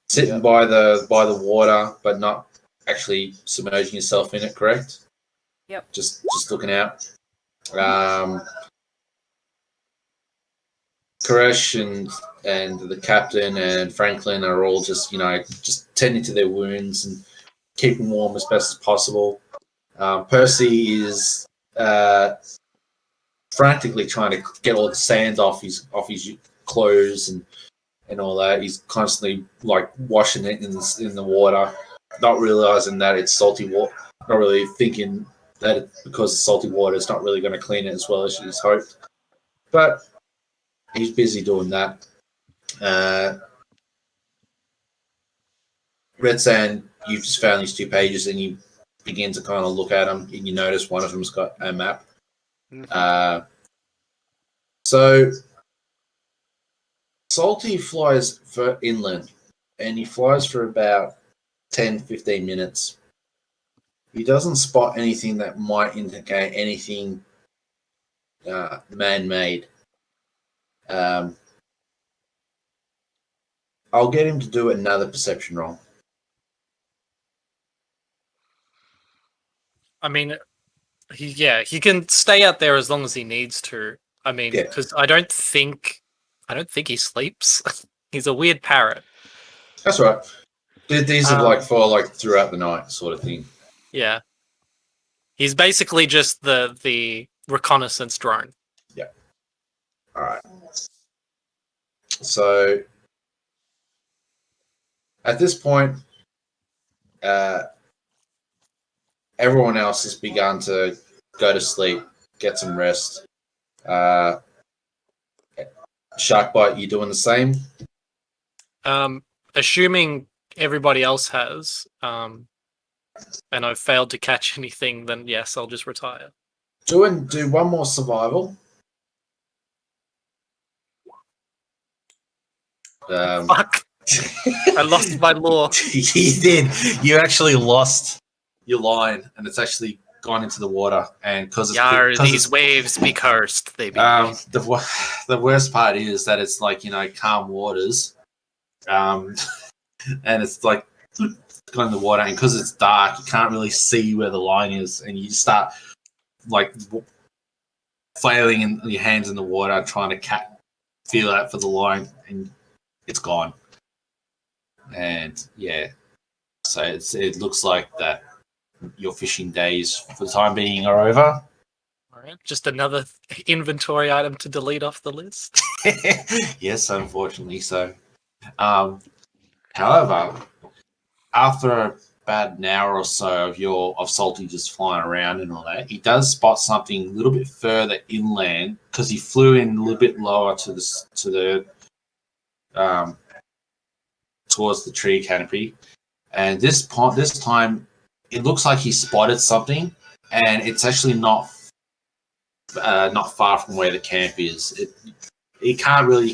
sitting by the water, but not actually submerging yourself in it. Correct? Yep. Just looking out. Koresh and the captain and Franklin are all just just tending to their wounds and keeping warm as best as possible. Percy is frantically trying to get all the sand off his clothes and and all that. He's constantly like washing it in the water, not realizing that it's salty water, not really thinking that because it's salty water, it's not really going to clean it as well as he's hoped. But he's busy doing that. Red Sand, you've just found these 2 pages and you begin to kind of look at them and you notice one of them's got a map. So Salty flies for inland and he flies for about 10-15 minutes. He doesn't spot anything that might indicate anything man-made. I'll get him to do another perception roll. I mean, he can stay out there as long as he needs to. I mean, because I don't think he sleeps. He's a weird parrot. That's right. These are like for like throughout the night sort of thing. Yeah. He's basically just the reconnaissance drone. Yeah. All right. So at this point, everyone else has begun to go to sleep, get some rest. Sharkbite, you doing the same? Assuming everybody else has, and I've failed to catch anything, then yes, I'll just retire. Do one more survival. Fuck! I lost my lore. You did. You actually lost your line, and it's actually gone into the water. And because these waves be cursed. They be. The worst part is that it's like calm waters, and it's like going in the water, and because it's dark, you can't really see where the line is, and you just start like flailing in your hands in the water, trying to feel out for the line, and it's gone. And yeah, so it looks like that your fishing days for the time being are over. All right, just another inventory item to delete off the list. Yes, unfortunately so. However, after about an hour or so of Salty just flying around and all that, he does spot something a little bit further inland because he flew in a little bit lower to the towards the tree canopy, and this time it looks like he spotted something, and it's actually not far from where the camp is. You can't really.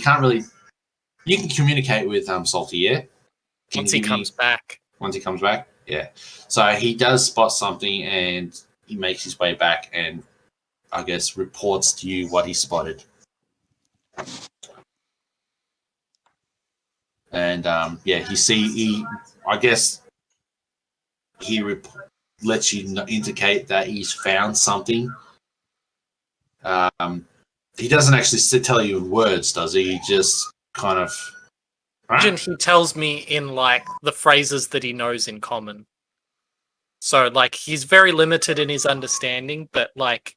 You can communicate with Salty, yeah. Once he comes back, yeah. So he does spot something, and he makes his way back, and I guess reports to you what he spotted. And I guess he lets you indicate that he's found something. He doesn't actually tell you in words, does he? He just kind of. Imagine he tells me in like the phrases that he knows in common. So like he's very limited in his understanding, but like,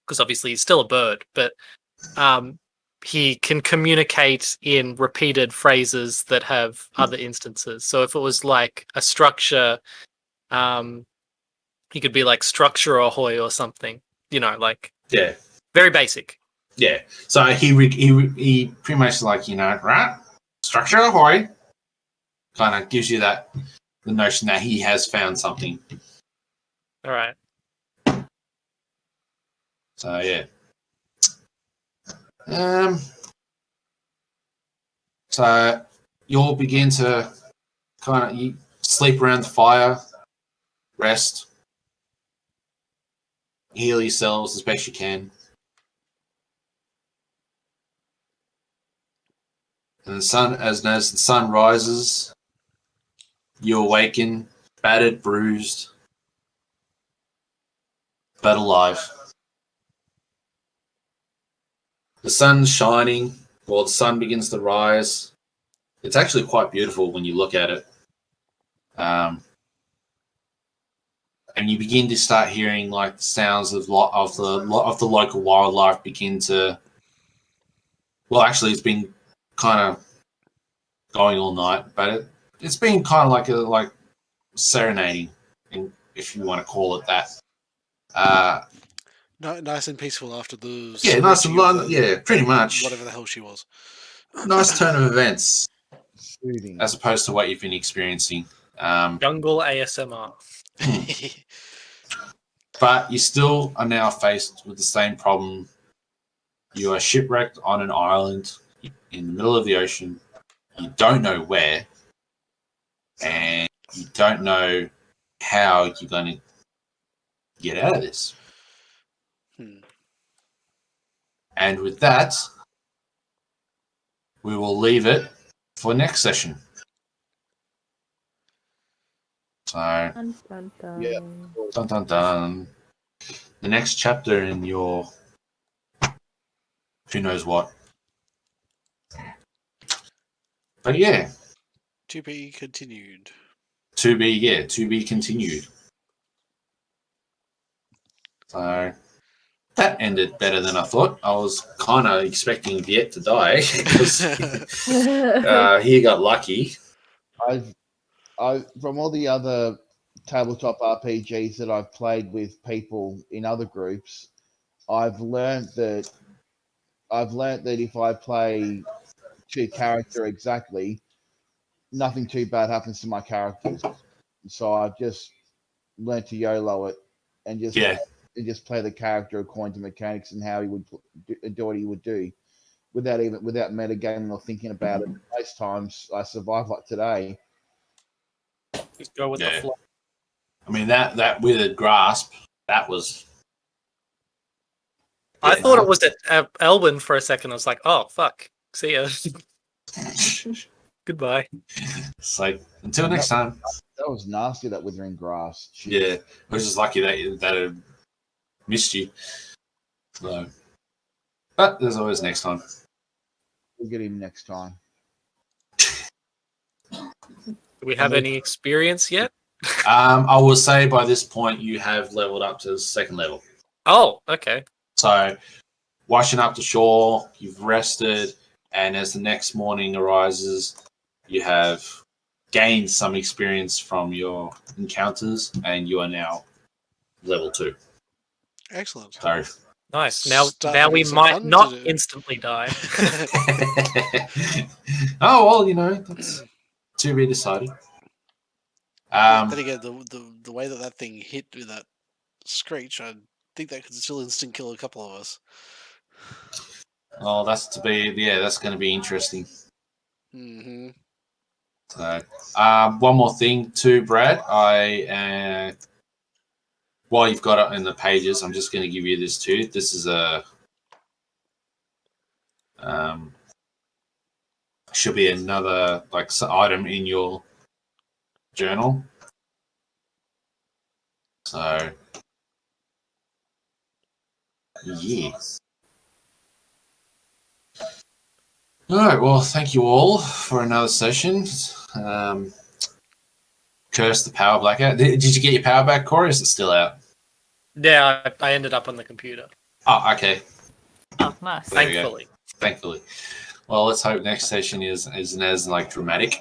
because obviously he's still a bird, but he can communicate in repeated phrases that have other instances. So if it was like a structure, he could be like structure ahoy or something, like very basic. Yeah. So he pretty much like right, structure ahoy, kind of gives you the notion that he has found something. All right. So yeah. So you'll begin to you sleep around the fire, rest, heal yourselves as best you can. And as the sun rises, you awaken, battered, bruised, but alive. The sun's shining, the sun begins to rise. It's actually quite beautiful when you look at it. And you begin to start hearing like the sounds of the local wildlife begin to. Well, actually, it's been kind of going all night, but it's been kind of like serenading, if you want to call it that. Nice and peaceful after the Yeah, nice and screeching of long. Yeah, pretty much. whatever the hell she was. Nice turn of events Soothing. as opposed to what you've been experiencing. Jungle ASMR. But you still are now faced with the same problem. You are shipwrecked on an island in the middle of the ocean. You don't know where, and you don't know how you're going to get out of this. And with that, we will leave it for next session. So, Dun, dun, dun. Yeah. dun dun dun. The next chapter in your who knows what. But yeah, To be continued. to be continued. So that ended better than I thought. I was kind of expecting Viet to die because he got lucky. I from all the other tabletop RPGs that I've played with people in other groups, I've learned that if I play to character exactly, nothing too bad happens to my characters. So I've just learned to YOLO it and just play the character according to mechanics and how he would do what he would do, without metagaming or thinking about it. Most times I survive like today. Just go with the flow. I mean that withered grasp, that was. I thought it was at Elwyn for a second. I was like, oh fuck, see ya. Goodbye. It's like until next time. That was nasty, that withering grass. Jeez. Yeah, I was just lucky that it missed you. So, but there's always next time. We'll get him next time. Do we have any experience yet? I will say by this point you have leveled up to the second level. Oh, okay. So, washing up to shore, you've rested, and as the next morning arises, you have gained some experience from your encounters, and you are now level 2. Excellent. So, Nice. Now Starting we some might fun not to do. instantly die. oh well, that's to be decided. Then again, the way that thing hit with that screech, I think that could still instant kill a couple of us. Well, that's going to be interesting. Mm-hmm. So, one more thing too, Brad. While you've got it in the pages, I'm just going to give you this too. This is should be another item in your journal. So, yeah. All right. Well, thank you all for another session. Curse the power blackout. Did you get your power back, Cory? Is it still out? Yeah, I ended up on the computer. Oh, okay. Oh, nice. Thankfully. Well, let's hope next session isn't as dramatic.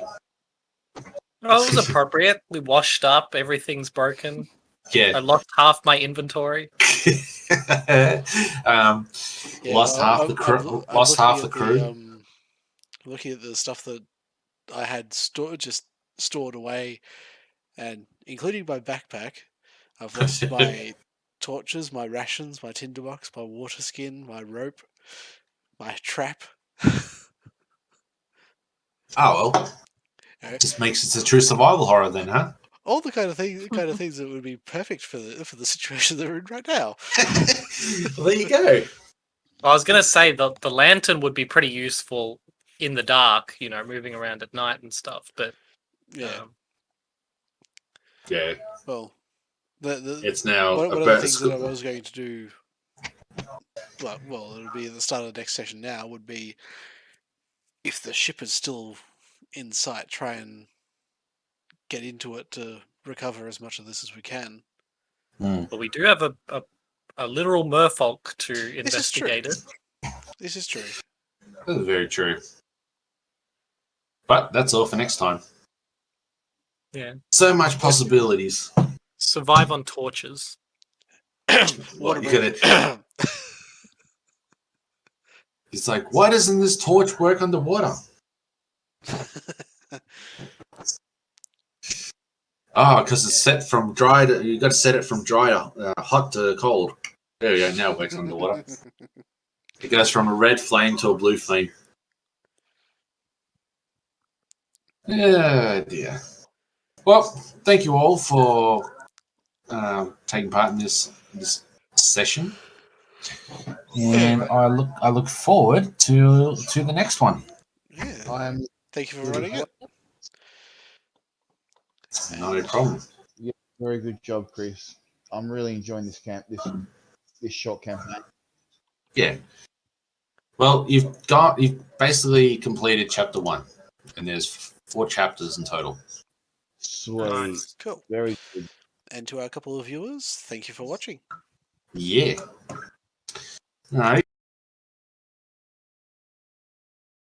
Oh, it was appropriate. We washed up. Everything's broken. Yeah. I lost half my inventory. Lost half the crew. Lost half the crew. Looking at the stuff that I had stored away, and including my backpack, I've lost my torches, my rations, my tinderbox, my water skin, my rope, my trap. Oh well, just makes it a true survival horror then, huh? All the kind of things that would be perfect for the situation that we're in right now. Well, there you go. I was gonna say the lantern would be pretty useful in the dark, moving around at night and stuff. But yeah. Yeah. Well, it's now one of the things that I was going to do. Well, it'll be at the start of the next session. Now would be if the ship is still in sight, try and get into it to recover as much of this as we can. But we do have a literal merfolk to investigate it. This is true. This is very true. But that's all for next time. Yeah. So much possibilities. Survive on torches. Water You breathing. It's like, why doesn't this torch work underwater? Because it's set from dry to, you got to set it from dry to hot to cold. There we go. Now it works underwater. It goes from a red flame to a blue flame. Yeah, dear. Well, thank you all for taking part in this session, and I look forward to the next one. Yeah. Thank you for running it. Not a problem. Yeah, very good job, Chris. I'm really enjoying this this short campaign. Yeah. Well, you've basically completed chapter 1, and there's 4 chapters in total. Sweet. Nice. Cool. Very good. And to our couple of viewers, thank you for watching. Yeah. All right.